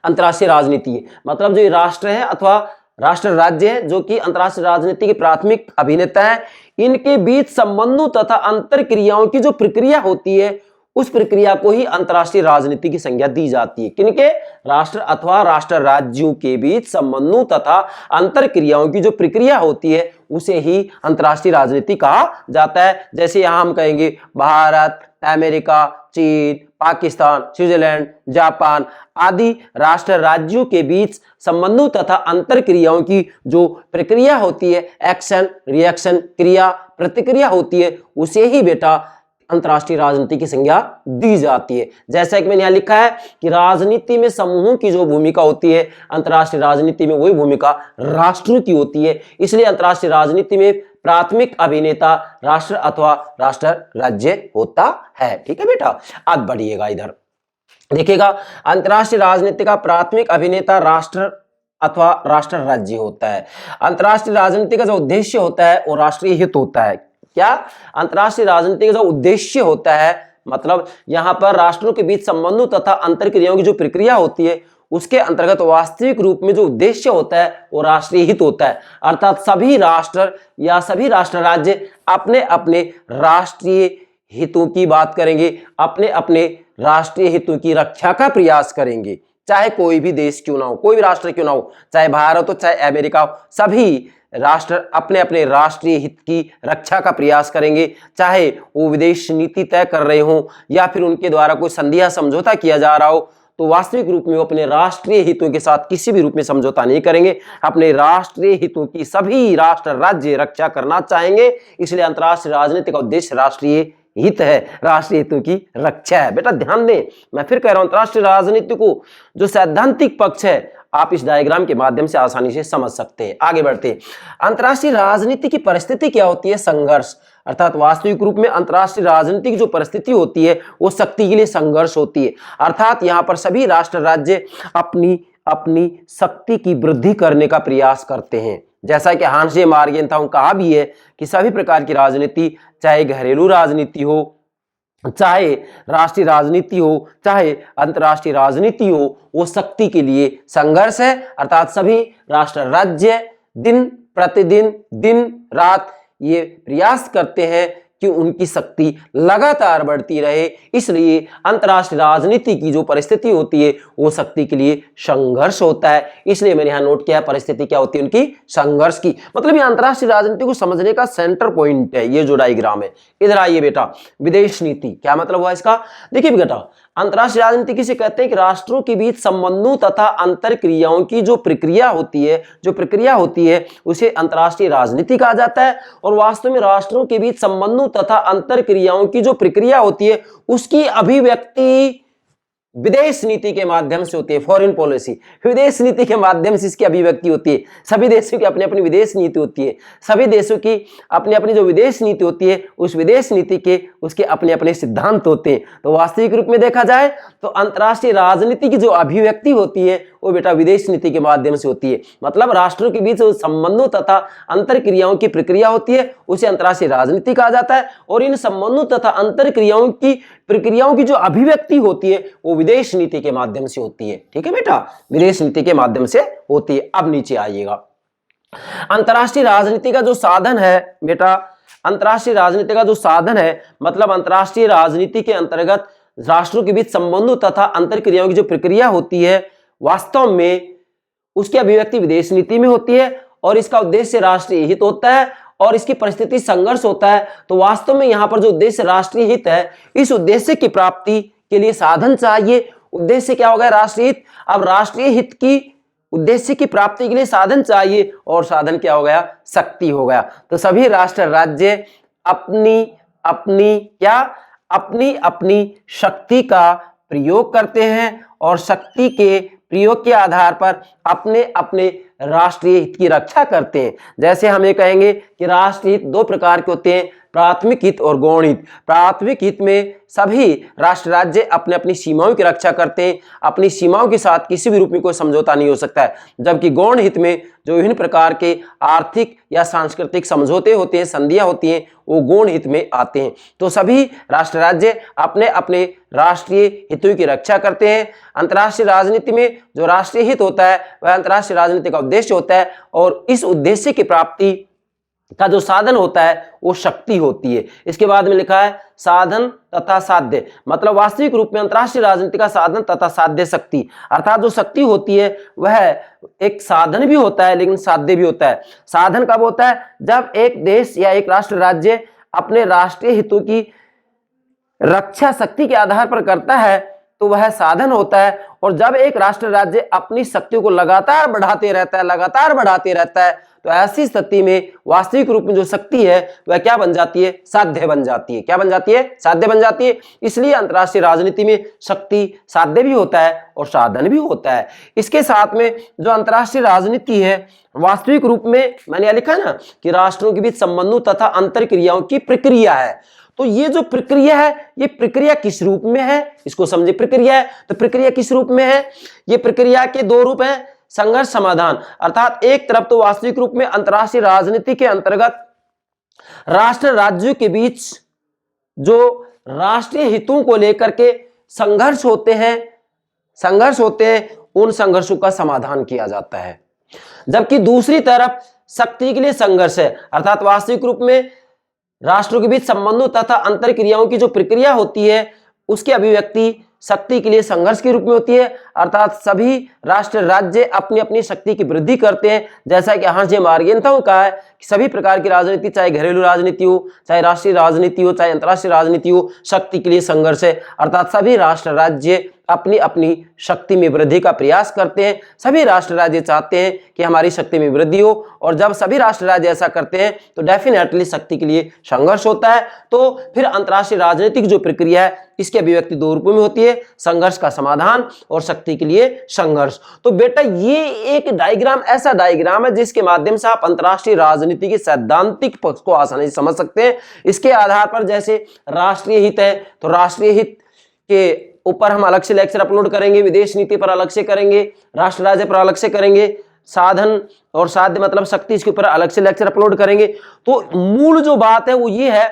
अंतर्राष्ट्रीय राजनीति है। मतलब जो राष्ट्र है अथवा राष्ट्र राज्य है जो कि अंतर्राष्ट्रीय राजनीति के प्राथमिक अभिनेता है, इनके बीच संबंधों तथा अंतरक्रियाओं की जो प्रक्रिया होती है उस प्रक्रिया को ही अंतर्राष्ट्रीय राजनीति की संज्ञा दी जाती है। किनके, राष्ट्र अथवा राष्ट्र राज्यों के बीच संबंधों तथा अंतरक्रियाओं की जो प्रक्रिया होती है उसे ही अंतर्राष्ट्रीय राजनीति कहा जाता है। जैसे यहां हम कहेंगे भारत, अमेरिका, चीन, पाकिस्तान, स्विट्जरलैंड, जापान आदि राष्ट्र राज्यों के बीच संबंधों तथा अंतरक्रियाओं की जो प्रक्रिया होती है, एक्शन, रिएक्शन, क्रिया, प्रतिक्रिया होती है, उसे ही बेटा अंतर्राष्ट्रीय राजनीति की संज्ञा दी जाती है। जैसा कि मैंने यहां लिखा है कि राजनीति में समूहों की जो भूमिका होती है, अंतर्राष्ट्रीय राजनीति में वही भूमिका राष्ट्रों की होती है। इसलिए अंतर्राष्ट्रीय राजनीति में प्राथमिक अभिनेता राष्ट्र अथवा राष्ट्र राज्य होता है। ठीक है बेटा, अब बढ़िएगा इधर देखिएगा, अंतर्राष्ट्रीय राजनीति का प्राथमिक अभिनेता राष्ट्र अथवा राष्ट्र राज्य होता है। अंतर्राष्ट्रीय राजनीति का जो उद्देश्य होता है वो राष्ट्रीय हित होता है। क्या, अंतर्राष्ट्रीय राजनीति का जो उद्देश्य होता है, मतलब यहां पर राष्ट्रों के बीच संबंधों तथा अंतरक्रियाओं की जो प्रक्रिया होती है उसके अंतर्गत वास्तविक रूप में जो उद्देश्य होता है वो राष्ट्रीय हित होता है। अर्थात सभी राष्ट्र या सभी राष्ट्र राज्य अपने अपने राष्ट्रीय हितों की बात करेंगे, अपने अपने राष्ट्रीय हितों की रक्षा का प्रयास करेंगे, चाहे कोई भी देश क्यों ना हो, कोई भी राष्ट्र क्यों ना हो, चाहे भारत हो चाहे अमेरिका हो, सभी राष्ट्र अपने अपने राष्ट्रीय हित की रक्षा का प्रयास करेंगे। चाहे वो विदेश नीति तय कर रहे हो या फिर उनके द्वारा कोई संधि या समझौता किया जा रहा हो, तो वास्तविक रूप में वो अपने राष्ट्रीय हितों के साथ किसी भी रूप में समझौता नहीं करेंगे, अपने राष्ट्रीय हितों की सभी राष्ट्र राज्य रक्षा करना चाहेंगे। इसलिए अंतर्राष्ट्रीय राजनीति का उद्देश्य राष्ट्रीय हित है, राष्ट्रीय हितों की रक्षा है। बेटा ध्यान दें, मैं फिर कह रहा हूं, अंतर्राष्ट्रीय राजनीति को जो सैद्धांतिक पक्ष है आप इस डायग्राम के माध्यम से आसानी से समझ सकते हैं। आगे बढ़ते हैं, अंतर्राष्ट्रीय राजनीति की परिस्थिति क्या होती है, संघर्ष। अर्थात वास्तविक रूप में अंतर्राष्ट्रीय राजनीति की जो परिस्थिति होती है वो शक्ति के लिए संघर्ष होती है। अर्थात यहां पर सभी राष्ट्र राज्य अपनी अपनी शक्ति की वृद्धि करने का प्रयास करते हैं। जैसा कि हांस जे मार्गेंथाउ कहा भी है कि सभी प्रकार की राजनीति, चाहे घरेलू राजनीति हो, चाहे राष्ट्रीय राजनीति हो, चाहे अंतर्राष्ट्रीय राजनीति हो, वो शक्ति के लिए संघर्ष है। अर्थात सभी राष्ट्र राज्य दिन प्रतिदिन, दिन रात ये प्रयास करते हैं कि उनकी शक्ति लगातार बढ़ती रहे। इसलिए अंतर्राष्ट्रीय राजनीति की जो परिस्थिति होती है वो शक्ति के लिए संघर्ष होता है। इसलिए मैंने यहाँ नोट किया परिस्थिति क्या होती है उनकी, संघर्ष की। मतलब ये अंतर्राष्ट्रीय राजनीति को समझने का सेंटर पॉइंट है ये जो डायग्राम है। इधर आइए बेटा, विदेश नीति क्या मतलब हुआ इसका। देखिए बेटा, अंतर्राष्ट्रीय राजनीति किसे कहते हैं कि राष्ट्रों के बीच संबंधों तथा अंतर क्रियाओं की जो प्रक्रिया होती है उसे अंतर्राष्ट्रीय राजनीति कहा जाता है। और वास्तव में राष्ट्रों के बीच संबंधों तथा अंतर क्रियाओं की जो प्रक्रिया होती है उसकी अभिव्यक्ति विदेश नीति के माध्यम से होती है। फॉरेन पॉलिसी, विदेश नीति के माध्यम से इसकी अभिव्यक्ति होती है। सभी देशों की अपनी अपनी विदेश नीति होती है, सभी देशों की अपनी अपनी जो विदेश नीति होती है उस विदेश नीति के उसके अपने अपने सिद्धांत होते हैं। तो वास्तविक रूप में देखा जाए तो अंतर्राष्ट्रीय राजनीति की जो अभिव्यक्ति होती है वो बेटा विदेश नीति के माध्यम से होती है। मतलब राष्ट्रों के बीच संबंधों तथा अंतर क्रियाओं की प्रक्रिया होती है उसे अंतर्राष्ट्रीय राजनीति कहा जाता है। और इन संबंधों तथा अंतर क्रियाओं की प्रक्रियाओं की जो अभिव्यक्ति होती है वो विदेश नीति के माध्यम से होती है। ठीक है बेटा, विदेश नीति के माध्यम से होती है। अब नीचे आइएगा, अंतर्राष्ट्रीय राजनीति का जो साधन है बेटा, अंतर्राष्ट्रीय राजनीति का जो साधन है मतलब अंतर्राष्ट्रीय राजनीति के अंतर्गत राष्ट्रों के बीच संबंधों तथा अंतर क्रियाओं की जो प्रक्रिया होती है वास्तव में उसकी अभिव्यक्ति विदेश नीति में होती है। और इसका उद्देश्य राष्ट्रीय हित होता है और इसकी परिस्थिति संघर्ष होता है। तो वास्तव में यहाँ पर जो उद्देश्य राष्ट्रीय हित है, इस उद्देश्य की प्राप्ति के लिए साधन चाहिए। उद्देश्य क्या होगा, राष्ट्रीय हित। अब राष्ट्रीय हित की उद्देश्य की प्राप्ति के लिए साधन चाहिए और साधन क्या हो गया, शक्ति हो गया। तो सभी राष्ट्र राज्य अपनी अपनी शक्ति का प्रयोग करते हैं और शक्ति के प्रयोग के आधार पर अपने अपने राष्ट्रीय हित की रक्षा करते हैं। जैसे हम ये कहेंगे कि राष्ट्रीय हित दो प्रकार के होते हैं, प्राथमिक हित और गौण हित। प्राथमिक हित में सभी राष्ट्र राज्य अपने अपनी सीमाओं की रक्षा करते हैं, अपनी सीमाओं के साथ किसी भी रूप में कोई समझौता नहीं हो सकता है। जबकि गौण हित में जो विभिन्न प्रकार के आर्थिक या सांस्कृतिक समझौते होते हैं, संधियां होती हैं, वो गौण हित में आते हैं। तो सभी राष्ट्र राज्य अपने अपने राष्ट्रीय हितों की रक्षा करते हैं। अंतर्राष्ट्रीय राजनीति में जो राष्ट्रीय हित होता है वह अंतर्राष्ट्रीय राजनीति का उद्देश्य होता है और इस उद्देश्य की प्राप्ति का जो साधन होता है वो शक्ति होती है। इसके बाद में लिखा है साधन तथा साध्य, मतलब वास्तविक रूप में अंतर्राष्ट्रीय राजनीति का साधन तथा साध्य शक्ति। अर्थात जो शक्ति होती है वह एक साधन भी होता है लेकिन साध्य भी होता है। साधन कब होता है, जब एक देश या एक राष्ट्र राज्य अपने राष्ट्रीय हितों की रक्षा शक्ति के आधार पर करता है तो वह साधन होता है। और जब एक राष्ट्र राज्य अपनी शक्तियों को लगातार बढ़ाते रहता है तो ऐसी स्थिति में वास्तविक रूप में जो शक्ति है वह क्या बन जाती है, साध्य बन जाती है। क्या बन जाती है, साध्य बन जाती है। इसलिए अंतर्राष्ट्रीय राजनीति में शक्ति साध्य भी होता है और साधन भी होता है। इसके साथ में जो अंतर्राष्ट्रीय राजनीति है वास्तविक रूप में मैंने लिखा है ना कि राष्ट्रों के बीच संबंधों तथा अंतर क्रियाओं की प्रक्रिया है। तो ये जो प्रक्रिया है ये प्रक्रिया किस रूप में है, इसको समझे। प्रक्रिया है तो प्रक्रिया किस रूप में है, ये प्रक्रिया के दो रूप हैं, संघर्ष समाधान। अर्थात एक तरफ तो वास्तविक रूप में अंतर्राष्ट्रीय राजनीति के अंतर्गत राष्ट्र राज्यों के बीच जो राष्ट्रीय हितों को लेकर के संघर्ष होते हैं उन संघर्षों का समाधान किया जाता है। जबकि दूसरी तरफ शक्ति के लिए संघर्ष है। अर्थात वास्तविक रूप में राष्ट्रों के बीच संबंधों तथा अंतर क्रियाओं की जो प्रक्रिया होती है उसकी अभिव्यक्ति शक्ति के लिए संघर्ष के रूप में होती है। अर्थात सभी राष्ट्र राज्य अपनी अपनी शक्ति की वृद्धि करते हैं। जैसा कि हांस जे मार्गेंथाउ कहा है कि सभी प्रकार की राजनीति, चाहे घरेलू राजनीति हो, चाहे राष्ट्रीय राजनीति हो, चाहे अंतर्राष्ट्रीय राजनीति हो, शक्ति के लिए संघर्ष है। अर्थात सभी राष्ट्र राज्य अपनी अपनी शक्ति में वृद्धि का प्रयास करते हैं। सभी राष्ट्र राज्य चाहते हैं कि हमारी शक्ति में वृद्धि हो और जब सभी राष्ट्र राज्य ऐसा करते हैं तो डेफिनेटली शक्ति के लिए संघर्ष होता है। तो फिर अंतर्राष्ट्रीय राजनीतिक जो प्रक्रिया है इसकी अभिव्यक्ति दो रूपों में होती है, संघर्ष का समाधान और शक्ति के लिए संघर्ष। तो बेटा ये एक डायग्राम ऐसा डायग्राम है जिसके माध्यम से आप अंतर्राष्ट्रीय राजनीति के सैद्धांतिक पक्ष को आसानी से समझ सकते हैं। इसके आधार पर जैसे राष्ट्रीय हित है तो राष्ट्रीय हित के ऊपर हम अलग से लेक्चर अपलोड करेंगे, विदेश नीति पर अलग से करेंगे, राष्ट्र राज्य पर अलग से करेंगे, साधन और साध्य मतलब शक्ति, इसके ऊपर अलग से लेक्चर अपलोड करेंगे। तो मूल जो बात है वो ये है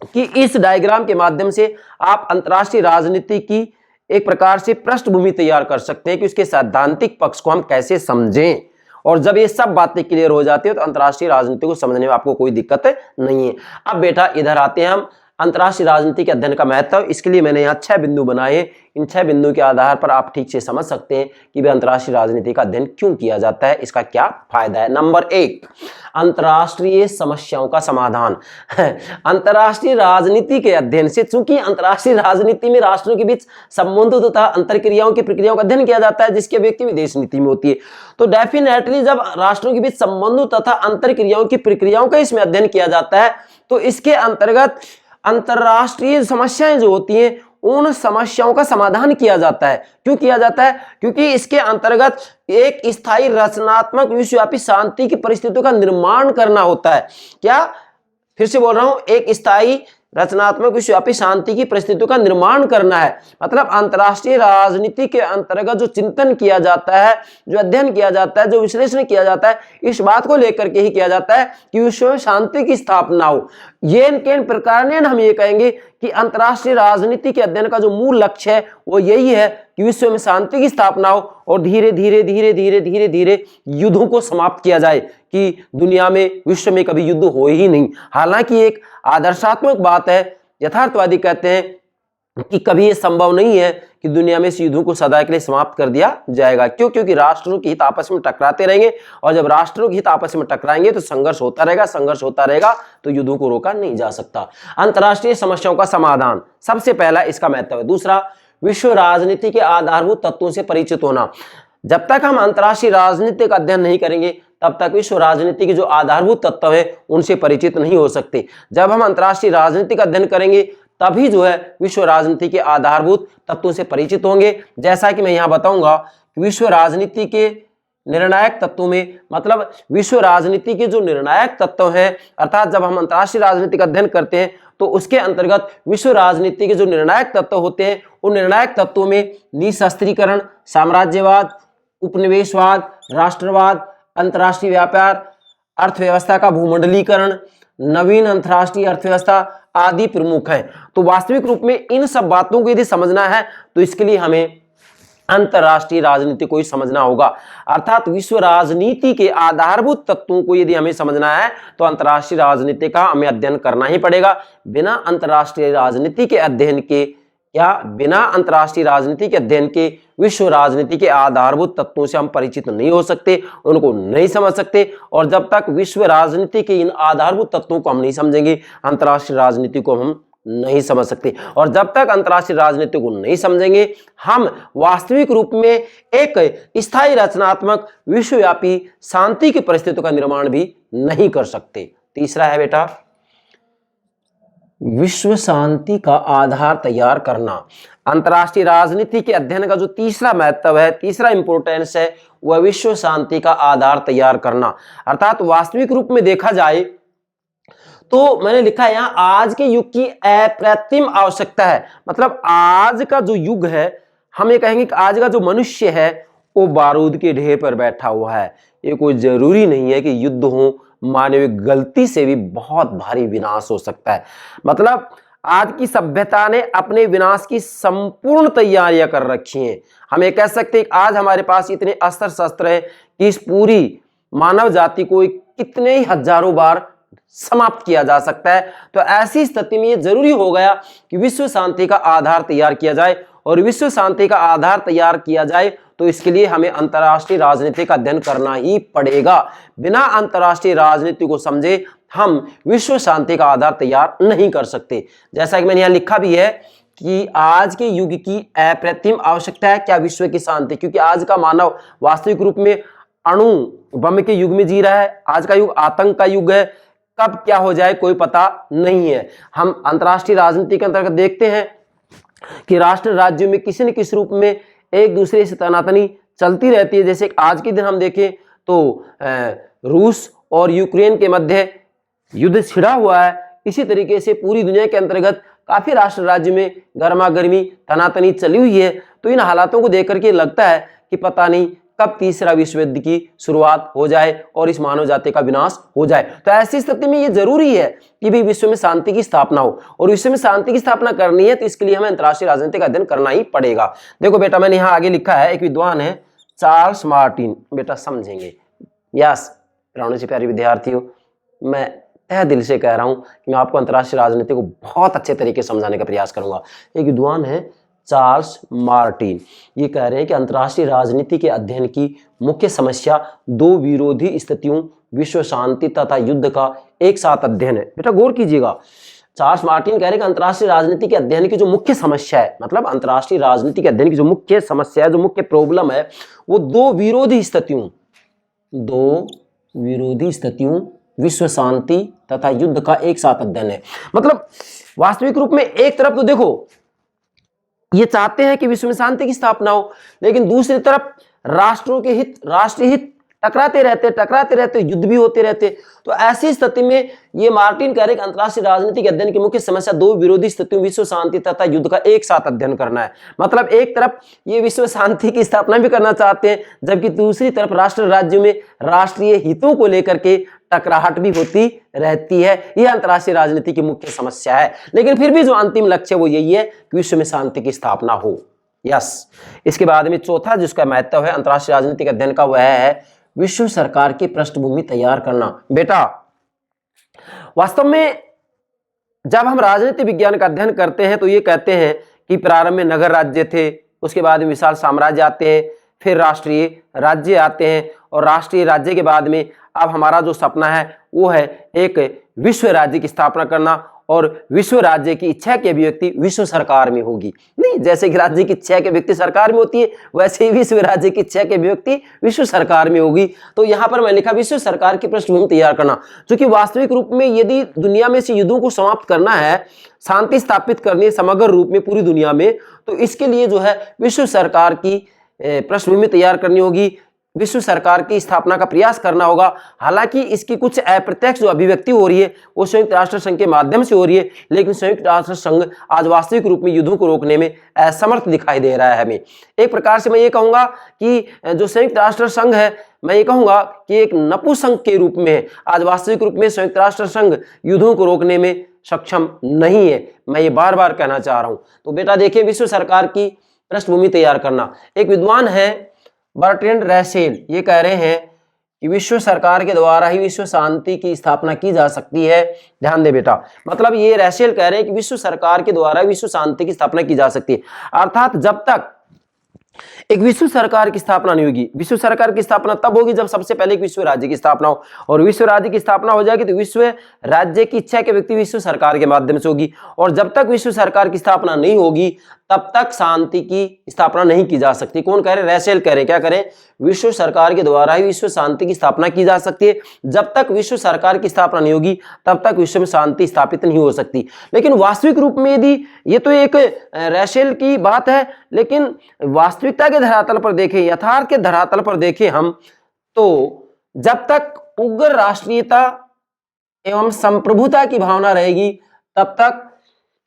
कि इस डायग्राम के माध्यम से आप अंतर्राष्ट्रीय राजनीति की एक प्रकार से पृष्ठभूमि तैयार कर सकते हैं कि उसके सैद्धांतिक पक्ष को हम कैसे समझें। और जब ये सब बातें क्लियर हो जाती है तो अंतर्राष्ट्रीय राजनीति को समझने में आपको कोई दिक्कत नहीं है। अब बेटा इधर आते हैं हम अंतर्राष्ट्रीय राजनीति के अध्ययन का महत्व। इसके लिए मैंने यहाँ 6 बिंदु बनाए। इन 6 बिंदु के आधार पर आप ठीक से समझ सकते हैं कि भाई अंतर्राष्ट्रीय राजनीति का अध्ययन क्यों किया जाता है, इसका क्या फायदा है। नंबर 1, अंतर्राष्ट्रीय समस्याओं का समाधान। अंतर्राष्ट्रीय राजनीति के अध्ययन से, चूंकि अंतर्राष्ट्रीय राजनीति में राष्ट्रों के बीच संबंधों तथा अंतरक्रियाओं की प्रक्रियाओं का अध्ययन किया जाता है, जिसकी व्यक्ति विदेश नीति में होती है। तो डेफिनेटली जब राष्ट्रों के बीच संबंधों तथा अंतरक्रियाओं की प्रक्रियाओं का इसमें अध्ययन किया जाता है तो इसके अंतर्गत अंतरराष्ट्रीय समस्याएं जो होती हैं उन समस्याओं का समाधान किया जाता है। क्यों किया जाता है? क्योंकि इसके अंतर्गत एक स्थायी रचनात्मक विश्वव्यापी शांति की परिस्थितियों का निर्माण करना होता है। क्या? फिर से बोल रहा हूं, एक स्थायी रचनात्मक विश्वव्यापी शांति की परिस्थितियों का निर्माण करना है। मतलब अंतर्राष्ट्रीय राजनीति के अंतर्गत जो चिंतन किया जाता है, जो अध्ययन किया जाता है, जो विश्लेषण किया जाता है, इस बात को लेकर के ही किया जाता है कि विश्व में शांति की स्थापना हो। ये किन प्रकार ने हम ये कहेंगे कि अंतर्राष्ट्रीय राजनीति के अध्ययन का जो मूल लक्ष्य है वो यही है कि विश्व में शांति की स्थापना हो और धीरे धीरे धीरे धीरे धीरे धीरे युद्धों को समाप्त किया जाए, कि दुनिया में, विश्व में कभी युद्ध हो ही नहीं। हालांकि एक आदर्शात्मक बात है, यथार्थवादी कहते हैं कि कभी ये संभव नहीं है कि दुनिया में इस युद्धों को सदा के लिए समाप्त कर दिया जाएगा। क्यों? क्योंकि राष्ट्रों के हित आपस में टकराते रहेंगे और जब राष्ट्रों के हित आपस में टकराएंगे तो संघर्ष होता रहेगा, संघर्ष होता रहेगा तो युद्धों को रोका नहीं जा सकता। अंतर्राष्ट्रीय समस्याओं का समाधान सबसे पहला इसका महत्व है। दूसरा, विश्व राजनीति के आधारभूत तत्वों से परिचित होना। जब तक हम अंतर्राष्ट्रीय राजनीति का अध्ययन नहीं करेंगे तब तक विश्व राजनीति के जो आधारभूत तत्व है उनसे परिचित नहीं हो सकते। जब हम अंतर्राष्ट्रीय राजनीति का अध्ययन करेंगे तभी जो है विश्व राजनीति के आधारभूत तत्वों से परिचित होंगे। जैसा कि मैं यहाँ बताऊंगा, विश्व राजनीति के निर्णायक तत्वों में, मतलब विश्व राजनीति के जो निर्णायक तत्व हैं, अर्थात जब हम अंतर्राष्ट्रीय राजनीति का अध्ययन करते हैं तो उसके अंतर्गत विश्व राजनीति के जो निर्णायक तत्व होते हैं उन निर्णायक तत्वों में निशस्त्रीकरण, साम्राज्यवाद, उपनिवेशवाद, राष्ट्रवाद, अंतर्राष्ट्रीय व्यापार, अर्थव्यवस्था का भूमंडलीकरण, नवीन अंतर्राष्ट्रीय अर्थव्यवस्था आदि प्रमुख हैं। तो वास्तविक रूप में इन सब बातों को यदि समझना है तो इसके लिए हमें अंतर्राष्ट्रीय राजनीति को ही समझना होगा। अर्थात विश्व राजनीति के आधारभूत तत्वों को यदि हमें समझना है तो अंतर्राष्ट्रीय राजनीति का हमें अध्ययन करना ही पड़ेगा। बिना अंतर्राष्ट्रीय राजनीति के अध्ययन के, या बिना अंतर्राष्ट्रीय राजनीति के अध्ययन के विश्व राजनीति के आधारभूत तत्वों से हम परिचित नहीं हो सकते, उनको नहीं समझ सकते। और जब तक विश्व राजनीति के इन आधारभूत तत्वों को हम नहीं समझेंगे, अंतर्राष्ट्रीय राजनीति को हम नहीं समझ सकते। और जब तक अंतर्राष्ट्रीय राजनीति को नहीं समझेंगे, हम वास्तविक रूप में एक स्थायी रचनात्मक विश्वव्यापी शांति की परिस्थितियों का निर्माण भी नहीं कर सकते। तीसरा है बेटा, विश्व शांति का आधार तैयार करना। अंतर्राष्ट्रीय राजनीति के अध्ययन का जो तीसरा महत्व है, तीसरा इंपोर्टेंस है, वह विश्व शांति का आधार तैयार करना। अर्थात वास्तविक रूप में देखा जाए तो मैंने लिखा है यहां, आज के युग की अप्रतिम आवश्यकता है। मतलब आज का जो युग है, हम ये कहेंगे कि आज का जो मनुष्य है वो बारूद के ढेर पर बैठा हुआ है। ये कोई जरूरी नहीं है कि युद्ध हो, मानवीय गलती से भी बहुत भारी विनाश हो सकता है। मतलब आज की सभ्यता ने अपने विनाश की संपूर्ण तैयारियां कर रखी हैं। हम ये कह सकते हैं कि आज हमारे पास इतने अस्त्र शस्त्र हैं कि इस पूरी मानव जाति को कितने ही हजारों बार समाप्त किया जा सकता है। तो ऐसी स्थिति में ये जरूरी हो गया कि विश्व शांति का आधार तैयार किया जाए। और विश्व शांति का आधार तैयार किया जाए तो इसके लिए हमें अंतर्राष्ट्रीय राजनीति का अध्ययन करना ही पड़ेगा। बिना अंतर्राष्ट्रीय राजनीति को समझे हम विश्व शांति का आधार तैयार नहीं कर सकते। जैसा कि मैंने यहाँ लिखा भी है कि आज के युग की अप्रतिम आवश्यकता है क्या? विश्व की शांति। क्योंकि आज का मानव वास्तविक रूप में अणु बम के युग में जी रहा है। आज का युग आतंक का युग है। कब क्या हो जाए कोई पता नहीं है। हम अंतर्राष्ट्रीय राजनीति के अंतर्गत देखते हैं कि राष्ट्र राज्यों में किसी न किसी रूप में एक दूसरे से तनातनी चलती रहती है। जैसे आज के दिन हम देखें तो रूस और यूक्रेन के मध्य युद्ध छिड़ा हुआ है। इसी तरीके से पूरी दुनिया के अंतर्गत काफी राष्ट्र राज्य में गर्मा गर्मी तनातनी चली हुई है। तो इन हालातों को देख करके लगता है कि पता नहीं कब तीसरा विश्व युद्ध की शुरुआत हो जाए और इस मानव जाति का विनाश हो जाए। तो ऐसी स्थिति में ये जरूरी है कि भी विश्व में शांति की स्थापना हो, और विश्व में शांति की स्थापना करनी है तो इसके लिए हमें अंतर्राष्ट्रीय राजनीति का अध्ययन करना ही पड़ेगा। देखो बेटा, मैंने यहाँ आगे लिखा है, एक विद्वान है चार्ल्स मार्टिन, बेटा समझेंगे। यस प्राणों से प्यारे विद्यार्थियों, मैं तहे दिल से कह रहा हूं कि मैं आपको अंतर्राष्ट्रीय राजनीति को बहुत अच्छे तरीके से समझाने का प्रयास करूंगा। एक विद्वान है चार्ल्स मार्टिन, ये कह रहे हैं कि अंतर्राष्ट्रीय राजनीति के अध्ययन की मुख्य समस्या दो विरोधी स्थितियों, विश्व शांति तथा युद्ध का एक साथ अध्ययन है। बेटा गौर कीजिएगा, चार्ल्स मार्टिन कह रहे हैं कि अंतर्राष्ट्रीय राजनीति के अध्ययन की जो मुख्य समस्या है, मतलब अंतर्राष्ट्रीय राजनीति के अध्ययन की जो मुख्य समस्या है, जो मुख्य प्रॉब्लम है, वो दो विरोधी स्थितियों, विश्व शांति तथा युद्ध का एक साथ अध्ययन है। मतलब वास्तविक रूप में एक तरफ तो देखो ये चाहते हैं कि विश्व में शांति की स्थापना हो, लेकिन दूसरी तरफ राष्ट्रों के हित, राष्ट्रीय हित टकराते रहते, युद्ध भी होते रहते। तो ऐसी स्थिति में ये मार्टिन कह रहे हैं कि अंतर्राष्ट्रीय राजनीति के अध्ययन की मुख्य समस्या दो विरोधी स्थितियों, विश्व शांति तथा युद्ध का एक साथ अध्ययन करना है। मतलब एक तरफ ये विश्व शांति की स्थापना भी करना चाहते हैं, जबकि दूसरी तरफ राष्ट्र राज्यों में राष्ट्रीय हितों को लेकर के टकराहट भी होती रहती है। यह अंतर्राष्ट्रीय राजनीति की मुख्य समस्या है, लेकिन फिर भी जो अंतिम लक्ष्य वो यही है कि विश्व में शांति की स्थापना हो। यस, इसके बाद में चौथा जिसका महत्व है अंतर्राष्ट्रीय राजनीति के अध्ययन का, वह है विश्व सरकार की पृष्ठभूमि तैयार करना। बेटा वास्तव में जब हम राजनीति विज्ञान का अध्ययन करते हैं तो ये कहते हैं कि प्रारंभ में नगर राज्य थे, उसके बाद में विशाल साम्राज्य आते हैं, फिर राष्ट्रीय राज्य आते हैं, और राष्ट्रीय राज्य के बाद में अब हमारा जो सपना है वो है एक विश्व राज्य की स्थापना करना, और विश्व राज्य की इच्छा की अभिव्यक्ति विश्व सरकार में होगी। नहीं, जैसे कि राज्य की इच्छा की अभिव्यक्ति सरकार में होती है, वैसे ही विश्व राज्य की इच्छा की अभिव्यक्ति विश्व सरकार में होगी। तो यहाँ पर मैं लिखा विश्व सरकार की पृष्ठभूमि तैयार करना, क्योंकि वास्तविक रूप में यदि दुनिया में से युद्धों को समाप्त करना है, शांति स्थापित करनी है समग्र रूप में पूरी दुनिया में, तो इसके लिए जो है विश्व सरकार की पृष्ठभूमि तैयार करनी होगी, विश्व सरकार की स्थापना का प्रयास करना होगा। हालांकि इसकी कुछ अप्रत्यक्ष जो अभिव्यक्ति हो रही है वो संयुक्त राष्ट्र संघ के माध्यम से हो रही है, लेकिन संयुक्त राष्ट्र संघ आज वास्तविक रूप में युद्धों को रोकने में असमर्थ दिखाई दे रहा है हमें। एक प्रकार से मैं ये कहूंगा कि जो संयुक्त राष्ट्र संघ है, मैं ये कहूंगा कि एक नपुंसक के रूप में आज वास्तविक रूप में संयुक्त राष्ट्र संघ युद्धों को रोकने में सक्षम नहीं है। मैं ये बार बार कहना चाह रहा हूं। तो बेटा देखिए, विश्व सरकार की पृष्ठभूमि तैयार करना, एक विद्वान है बर्ट्रैंड रसेल, ये कह रहे हैं कि विश्व सरकार के द्वारा ही विश्व शांति की स्थापना की जा सकती है। ध्यान दे बेटा, मतलब ये रसेल कह रहे हैं कि विश्व सरकार के द्वारा विश्व शांति की स्थापना की जा सकती है, अर्थात जब तक एक विश्व सरकार की स्थापना नहीं होगी। विश्व सरकार की स्थापना तब होगी जब सबसे पहले एक विश्व राज्य की स्थापना हो, और विश्व राज्य की स्थापना हो जाएगी तो विश्व राज्य की इच्छा के व्यक्ति विश्व सरकार के माध्यम से होगी, और जब तक विश्व सरकार की स्थापना नहीं होगी तब तक शांति की स्थापना नहीं की जा सकती। कौन कह रहे हैं? रसेल कह रहे हैं। क्या करें? विश्व सरकार के द्वारा ही विश्व शांति की स्थापना की जा सकती है। जब तक विश्व सरकार की स्थापना नहीं होगी तब तक विश्व में शांति स्थापित नहीं हो सकती। लेकिन वास्तविक रूप में यदि ये तो एक रसेल की बात है, लेकिन वास्तविकता के धरातल पर देखें, यथार्थ के धरातल पर देखें हम, तो जब तक उग्र राष्ट्रीयता एवं संप्रभुता की भावना रहेगी तब तक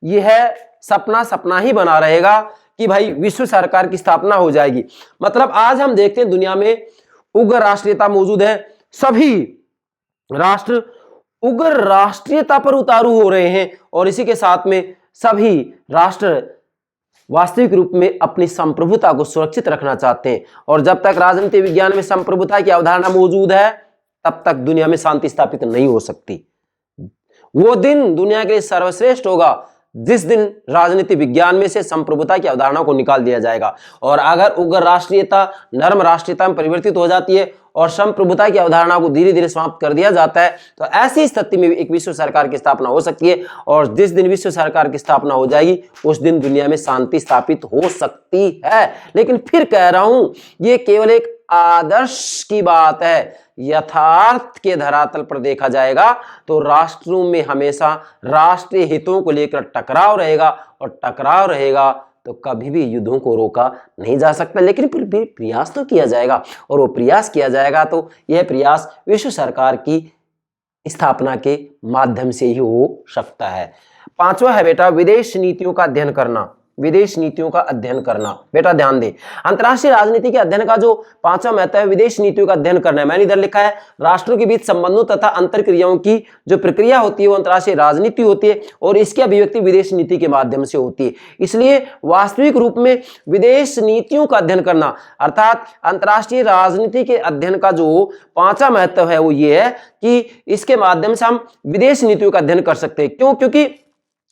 यह सपना ही बना रहेगा कि भाई विश्व सरकार की स्थापना हो जाएगी। मतलब आज हम देखते हैं दुनिया में उग्र राष्ट्रीयता मौजूद है, सभी राष्ट्र उग्र राष्ट्रीयता पर उतारू हो रहे हैं, और इसी के साथ में सभी राष्ट्र वास्तविक रूप में अपनी संप्रभुता को सुरक्षित रखना चाहते हैं। और जब तक राजनीति विज्ञान में संप्रभुता की अवधारणा मौजूद है तब तक दुनिया में शांति स्थापित नहीं हो सकती। वो दिन दुनिया के लिए सर्वश्रेष्ठ होगा जिस दिन राजनीति विज्ञान में से संप्रभुता की अवधारणा को निकाल दिया जाएगा, और अगर उग्र राष्ट्रीयता नरम राष्ट्रीयता में परिवर्तित हो जाती है और संप्रभुता की अवधारणा को धीरे धीरे समाप्त कर दिया जाता है, तो ऐसी स्थिति में एक विश्व सरकार की स्थापना हो सकती है, और जिस दिन विश्व सरकार की स्थापना हो जाएगी उस दिन दुनिया में शांति स्थापित हो सकती है। लेकिन फिर कह रहा हूं, ये केवल एक आदर्श की बात है। यथार्थ के धरातल पर देखा जाएगा तो राष्ट्रों में हमेशा राष्ट्रीय हितों को लेकर टकराव रहेगा, और टकराव रहेगा तो कभी भी युद्धों को रोका नहीं जा सकता। लेकिन फिर भी प्रयास तो किया जाएगा, और वो प्रयास किया जाएगा तो यह प्रयास विश्व सरकार की स्थापना के माध्यम से ही हो सकता है। पांचवा है बेटा विदेश नीतियों का अध्ययन करना, विदेश नीतियों का अध्ययन करना। बेटा ध्यान दें, अंतर्राष्ट्रीय राजनीति के अध्ययन का जो पांचवा महत्व है विदेश नीतियों का अध्ययन करना है। मैंने इधर लिखा है राष्ट्रों के बीच संबंधों तथा अंतरक्रियाओं की जो प्रक्रिया होती है वो अंतर्राष्ट्रीय राजनीति होती है और इसकी अभिव्यक्ति विदेश नीति के माध्यम से होती है। इसलिए वास्तविक रूप में विदेश नीतियों का अध्ययन करना अर्थात अंतर्राष्ट्रीय राजनीति के अध्ययन का जो पांचवा महत्व है वो ये है कि इसके माध्यम से हम विदेश नीतियों का अध्ययन कर सकते हैं। क्यों? क्योंकि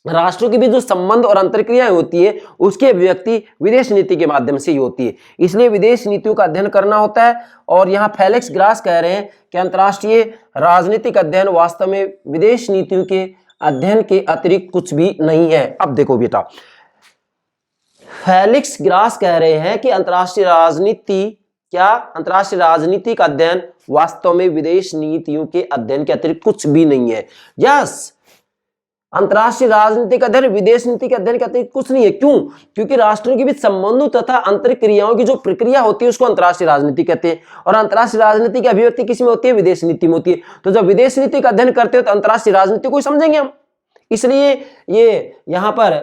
राष्ट्रों के बीच जो संबंध और अंतरक्रियाएं होती है उसकी अभिव्यक्ति विदेश नीति के माध्यम से ही होती है, इसलिए विदेश नीतियों का अध्ययन करना होता है। और यहाँ फेलिक्स ग्रास कह रहे हैं कि अंतर्राष्ट्रीय राजनीतिक अध्ययन वास्तव में विदेश नीतियों के अध्ययन के अतिरिक्त कुछ भी नहीं है। अब देखो बेटा, फेलिक्स ग्रास कह रहे हैं कि अंतर्राष्ट्रीय राजनीति का अध्ययन वास्तव में विदेश नीतियों के अध्ययन के अतिरिक्त कुछ भी नहीं है। यस, अंतर्राष्ट्रीय राजनीतिक अध्ययन विदेश नीति के अध्ययन के अतिरिक्त कुछ नहीं है। क्यों? क्योंकि राष्ट्रों के बीच संबंधों तथा अंतरक्रियाओं की जो प्रक्रिया होती है उसको अंतर्राष्ट्रीय राजनीति कहते हैं और अंतर्राष्ट्रीय राजनीति की अभिव्यक्ति किस में होती है? विदेश नीति में होती है। तो जब विदेश नीति का अध्ययन करते हो तो अंतर्राष्ट्रीय राजनीति को समझेंगे हम। इसलिए ये यहाँ पर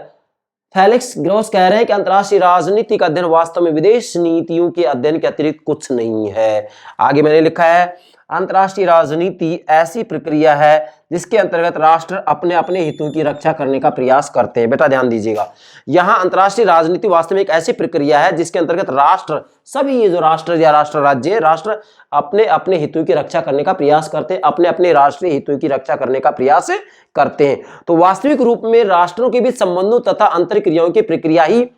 फेलिक्स ग्रास कह रहे हैं कि अंतर्राष्ट्रीय राजनीति का अध्ययन वास्तव में विदेश नीतियों के अध्ययन के अतिरिक्त कुछ नहीं है। आगे मैंने लिखा है अंतर्राष्ट्रीय राजनीति ऐसी प्रक्रिया है जिसके अंतर्गत राष्ट्र अपने अपने हितों की रक्षा करने का प्रयास करते हैं। बेटा ध्यान दीजिएगा, यहाँ अंतर्राष्ट्रीय राजनीति वास्तव में एक ऐसी प्रक्रिया है जिसके अंतर्गत राष्ट्र, सभी ये जो राष्ट्र या राष्ट्र राज्य है, राष्ट्र अपने अपने हितों की रक्षा करने का प्रयास करते हैं, अपने अपने राष्ट्रीय हितों की रक्षा करने का प्रयास करते हैं। तो वास्तविक रूप में राष्ट्रों के बीच संबंधों तथा अंतरक्रियाओं की प्रक्रिया ही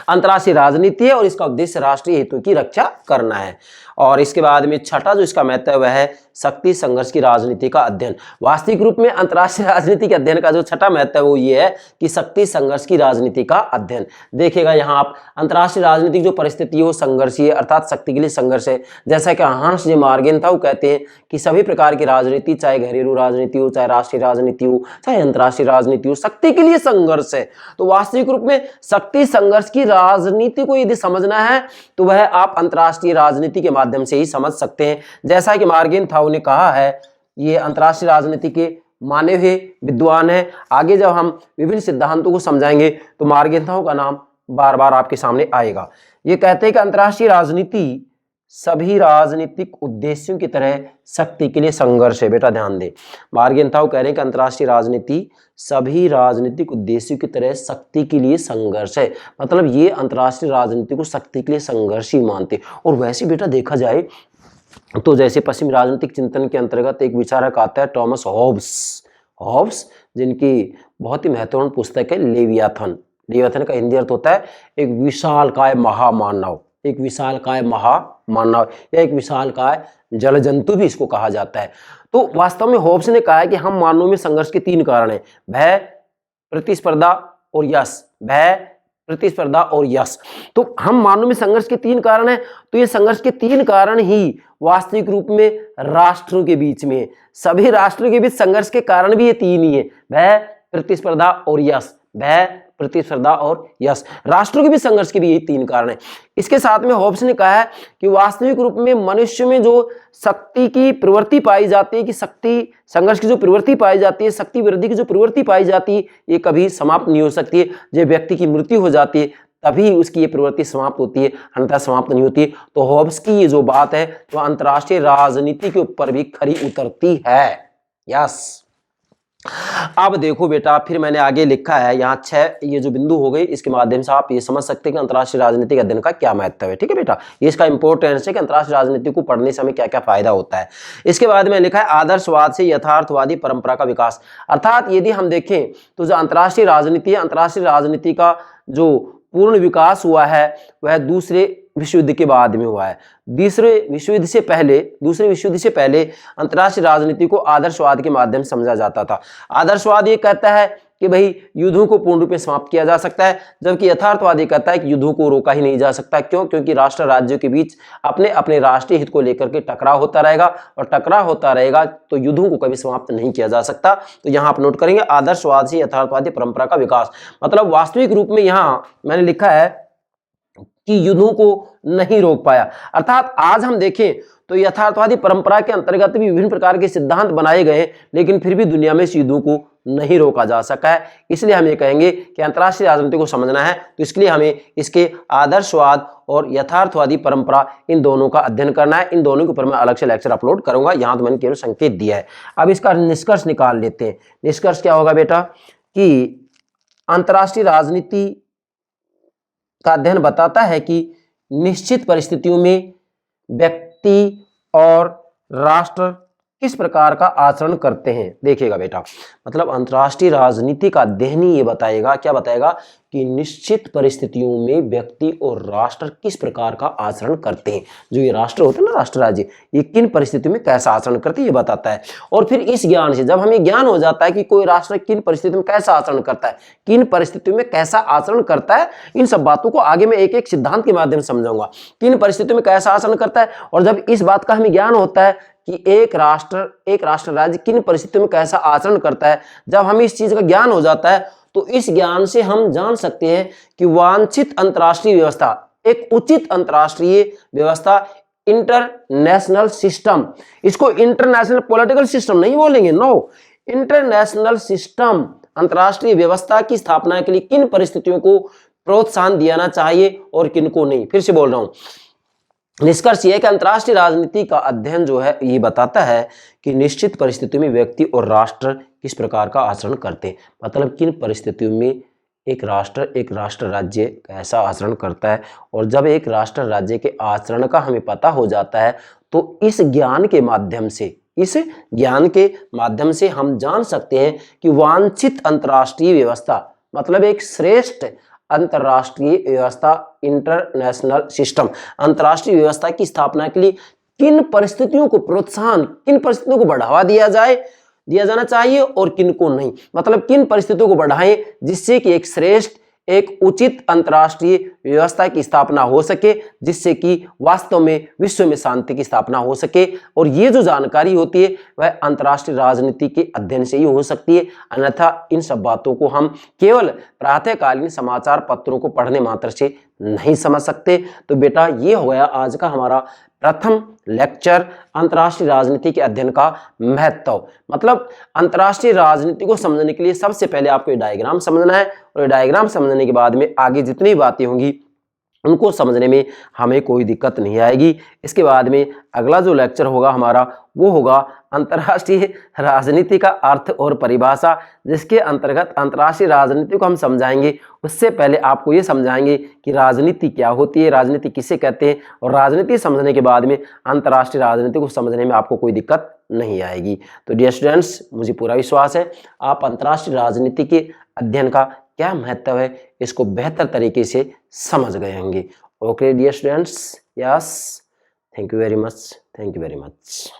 अंतर्राष्ट्रीय राजनीति है और इसका उद्देश्य राष्ट्रीय हितों की रक्षा करना है। और इसके बाद में छठा जो इसका महत्व है शक्ति संघर्ष की राजनीति का अध्ययन। वास्तविक रूप में अंतर्राष्ट्रीय राजनीति के अध्ययन का जो छठा महत्व है वो ये है कि शक्ति संघर्ष की राजनीति का अध्ययन। देखिएगा यहाँ आप, अंतर्राष्ट्रीय राजनीतिक जो परिस्थिति है वो संघर्षीय अर्थात शक्ति के लिए संघर्ष है। जैसा कि हांस जे मार्गेंथाउ कहते हैं कि सभी प्रकार की राजनीति, चाहे घरेलू राजनीति हो, चाहे राष्ट्रीय राजनीति हो, चाहे अंतर्राष्ट्रीय राजनीति हो, शक्ति के लिए संघर्ष है। तो वास्तविक रूप में शक्ति संघर्ष की राजनीति को यदि समझना है तो वह आप अंतर्राष्ट्रीय राजनीति के माध्यम से ही समझ सकते हैं। जैसा कि मार्गेंथाउ ने कहा है, ये अंतर्राष्ट्रीय राजनीति के माने हुए विद्वान है। आगे जब हम विभिन्न सिद्धांतों को समझाएंगे तो मार्गेंथाउ का नाम बार बार आपके सामने आएगा। ये कहते हैं कि अंतर्राष्ट्रीय राजनीति सभी राजनीतिक उद्देश्यों की तरह शक्ति के लिए संघर्ष है। बेटा ध्यान दें, मार्गेंथाउ कह रहे हैं कि अंतर्राष्ट्रीय राजनीति सभी राजनीतिक उद्देश्यों की तरह शक्ति के लिए संघर्ष है। मतलब ये अंतर्राष्ट्रीय राजनीति को शक्ति के लिए संघर्ष ही मानते। और वैसे बेटा देखा जाए तो जैसे पश्चिमी राजनीतिक चिंतन के अंतर्गत एक विचारक आता है टॉमस हॉब्स, जिनकी बहुत ही महत्वपूर्ण पुस्तक है लेवियाथन। लेवियाथन का हिंदी अर्थ होता है एक विशालकाय महामानव, एक विशालकाय महामानव या एक विशालकाय जल जंतु भी इसको कहा जाता है। तो वास्तव में हॉब्स ने कहा है कि हम मानवों में संघर्ष के तीन कारण हैं, भय, प्रतिस्पर्धा और यश। भय, प्रतिस्पर्धा और यश। तो हम मानव में संघर्ष के तीन कारण हैं। तो ये संघर्ष के तीन कारण ही वास्तविक रूप में राष्ट्रों के बीच में, सभी राष्ट्रों के बीच संघर्ष के कारण भी ये तीन ही है, भय, प्रतिस्पर्धा और यश। भय, प्रतिस्पर्धा और यश, राष्ट्रों के बीच संघर्ष के भी यही तीन कारण है। इसके साथ में हॉब्स ने कहा है कि वास्तविक रूप में मनुष्य में जो शक्ति की प्रवृत्ति पाई जाती है, कि शक्ति संघर्ष की जो प्रवृत्ति पाई जाती है, शक्ति वृद्धि की जो प्रवृत्ति पाई जाती है, ये कभी समाप्त नहीं हो सकती है। जब व्यक्ति की मृत्यु हो जाती है तभी उसकी ये प्रवृत्ति समाप्त होती है, अन्यथा समाप्त नहीं होती है। तो हॉब्स की ये जो बात है वो अंतर्राष्ट्रीय राजनीति के ऊपर भी खरी उतरती है। यस, अब देखो बेटा, फिर मैंने आगे लिखा है यहाँ 6 ये जो बिंदु हो गई, इसके माध्यम से आप ये समझ सकते हैं कि अंतर्राष्ट्रीय राजनीति के अध्ययन का क्या महत्व है। ठीक है बेटा, ये इसका इंपॉर्टेंस है कि अंतर्राष्ट्रीय राजनीति को पढ़ने से हमें क्या क्या फायदा होता है। इसके बाद में लिखा है आदर्शवाद से यथार्थवादी परंपरा का विकास। अर्थात यदि हम देखें तो जो अंतर्राष्ट्रीय राजनीति है, अंतर्राष्ट्रीय राजनीति का जो पूर्ण विकास हुआ है वह दूसरे विश्व युद्ध के बाद में हुआ है। दूसरे विश्व युद्ध से पहले अंतर्राष्ट्रीय राजनीति को आदर्शवाद के माध्यम से समझा जाता था। आदर्शवाद ये कहता है कि भाई युद्धों को पूर्ण रूप में समाप्त किया जा सकता है, जबकि यथार्थवाद ये कहता है कि युद्धों को रोका ही नहीं जा सकता। क्यों? क्योंकि राष्ट्र राज्यों के बीच अपने अपने राष्ट्रीय हित को लेकर के टकराव होता रहेगा, और टकराव होता रहेगा तो युद्धों को कभी समाप्त नहीं किया जा सकता। तो यहाँ आप नोट करेंगे आदर्शवाद से यथार्थवादी परंपरा का विकास। मतलब वास्तविक रूप में यहाँ मैंने लिखा है कि युद्धों को नहीं रोक पाया। अर्थात आज हम देखें तो यथार्थवादी परंपरा के अंतर्गत भी विभिन्न प्रकार के सिद्धांत बनाए गए, लेकिन फिर भी दुनिया में इस युद्धों को नहीं रोका जा सका है। इसलिए हम ये कहेंगे कि अंतर्राष्ट्रीय राजनीति को समझना है तो इसके लिए हमें इसके आदर्शवाद और यथार्थवादी परंपरा इन दोनों का अध्ययन करना है। इन दोनों के ऊपर मैं अलग से लेक्चर अपलोड करूंगा, यहाँ तो मैंने केवल संकेत दिया है। अब इसका निष्कर्ष निकाल लेते हैं। निष्कर्ष क्या होगा बेटा कि अंतर्राष्ट्रीय राजनीति का अध्ययन बताता है कि निश्चित परिस्थितियों में व्यक्ति और राष्ट्र किस प्रकार का आचरण करते हैं। देखिएगा बेटा, मतलब अंतर्राष्ट्रीय राजनीति का अध्ययन ही ये बताएगा, क्या बताएगा कि निश्चित परिस्थितियों में व्यक्ति और राष्ट्र किस प्रकार का आचरण करते हैं। जो ये राष्ट्र होते हैं ना, राष्ट्र राज्य, ये किन परिस्थितियों में कैसा आचरण करते हैं ये बताता है। और फिर इस ज्ञान से जब हमें ज्ञान हो जाता है कि कोई राष्ट्र किन परिस्थितियों में कैसा आचरण करता है, किन परिस्थितियों में कैसा आचरण करता है, इन सब बातों को आगे मैं एक एक सिद्धांत के माध्यम से समझाऊंगा। किन परिस्थितियों में कैसा आचरण करता है, और जब इस बात का हमें ज्ञान होता है कि एक राष्ट्र राज्य किन परिस्थितियों में कैसा आचरण करता है, जब हमें इस चीज का ज्ञान हो जाता है तो इस ज्ञान से हम जान सकते हैं कि वांछित अंतर्राष्ट्रीय व्यवस्था, एक उचित अंतर्राष्ट्रीय व्यवस्था, इंटरनेशनल सिस्टम, इसको इंटरनेशनल पॉलिटिकल सिस्टम नहीं बोलेंगे, नो, इंटरनेशनल सिस्टम, अंतर्राष्ट्रीय व्यवस्था की स्थापना के लिए किन परिस्थितियों को प्रोत्साहन दिया चाहिए और किन को नहीं। फिर से बोल रहा हूं, निष्कर्ष यह है कि अंतर्राष्ट्रीय राजनीति का अध्ययन जो है ये बताता है कि निश्चित परिस्थितियों में व्यक्ति और राष्ट्र किस प्रकार का आचरण करते हैं, मतलब किन परिस्थितियों में एक राष्ट्र राज्य कैसा आचरण करता है। और जब एक राष्ट्र राज्य के आचरण का हमें पता हो जाता है तो इस ज्ञान के माध्यम से हम जान सकते हैं कि वांछित अंतर्राष्ट्रीय व्यवस्था, मतलब एक श्रेष्ठ अंतर्राष्ट्रीय व्यवस्था, इंटरनेशनल सिस्टम, अंतर्राष्ट्रीय व्यवस्था की स्थापना के लिए किन परिस्थितियों को प्रोत्साहन, किन परिस्थितियों को बढ़ावा दिया जाना चाहिए और किन को नहीं, मतलब किन परिस्थितियों को बढ़ाएं जिससे कि एक श्रेष्ठ, एक उचित अंतर्राष्ट्रीय व्यवस्था की स्थापना हो सके, जिससे कि वास्तव में विश्व में शांति की स्थापना हो सके। और ये जो जानकारी होती है वह अंतर्राष्ट्रीय राजनीति के अध्ययन से ही हो सकती है, अन्यथा इन सब बातों को हम केवल प्रातःकालीन समाचार पत्रों को पढ़ने मात्र से नहीं समझ सकते। तो बेटा ये हो गया आज का हमारा प्रथम लेक्चर, अंतर्राष्ट्रीय राजनीति के अध्ययन का महत्व। मतलब अंतर्राष्ट्रीय राजनीति को समझने के लिए सबसे पहले आपको ये डायग्राम समझना है, और ये डायग्राम समझने के बाद में आगे जितनी बातें होंगी उनको समझने में हमें कोई दिक्कत नहीं आएगी। इसके बाद में अगला जो लेक्चर होगा हमारा वो होगा अंतर्राष्ट्रीय राजनीति का अर्थ और परिभाषा, जिसके अंतर्गत अंतर्राष्ट्रीय राजनीति को हम समझाएंगे। उससे पहले आपको ये समझाएंगे कि राजनीति क्या होती है, राजनीति किसे कहते हैं, और राजनीति समझने के बाद में अंतर्राष्ट्रीय राजनीति को समझने में आपको कोई दिक्कत नहीं आएगी। तो डियर स्टूडेंट्स, मुझे पूरा विश्वास है आप अंतर्राष्ट्रीय राजनीति के अध्ययन का क्या महत्व है इसको बेहतर तरीके से समझ गए होंगे। Okay dear students, yes, thank you very much.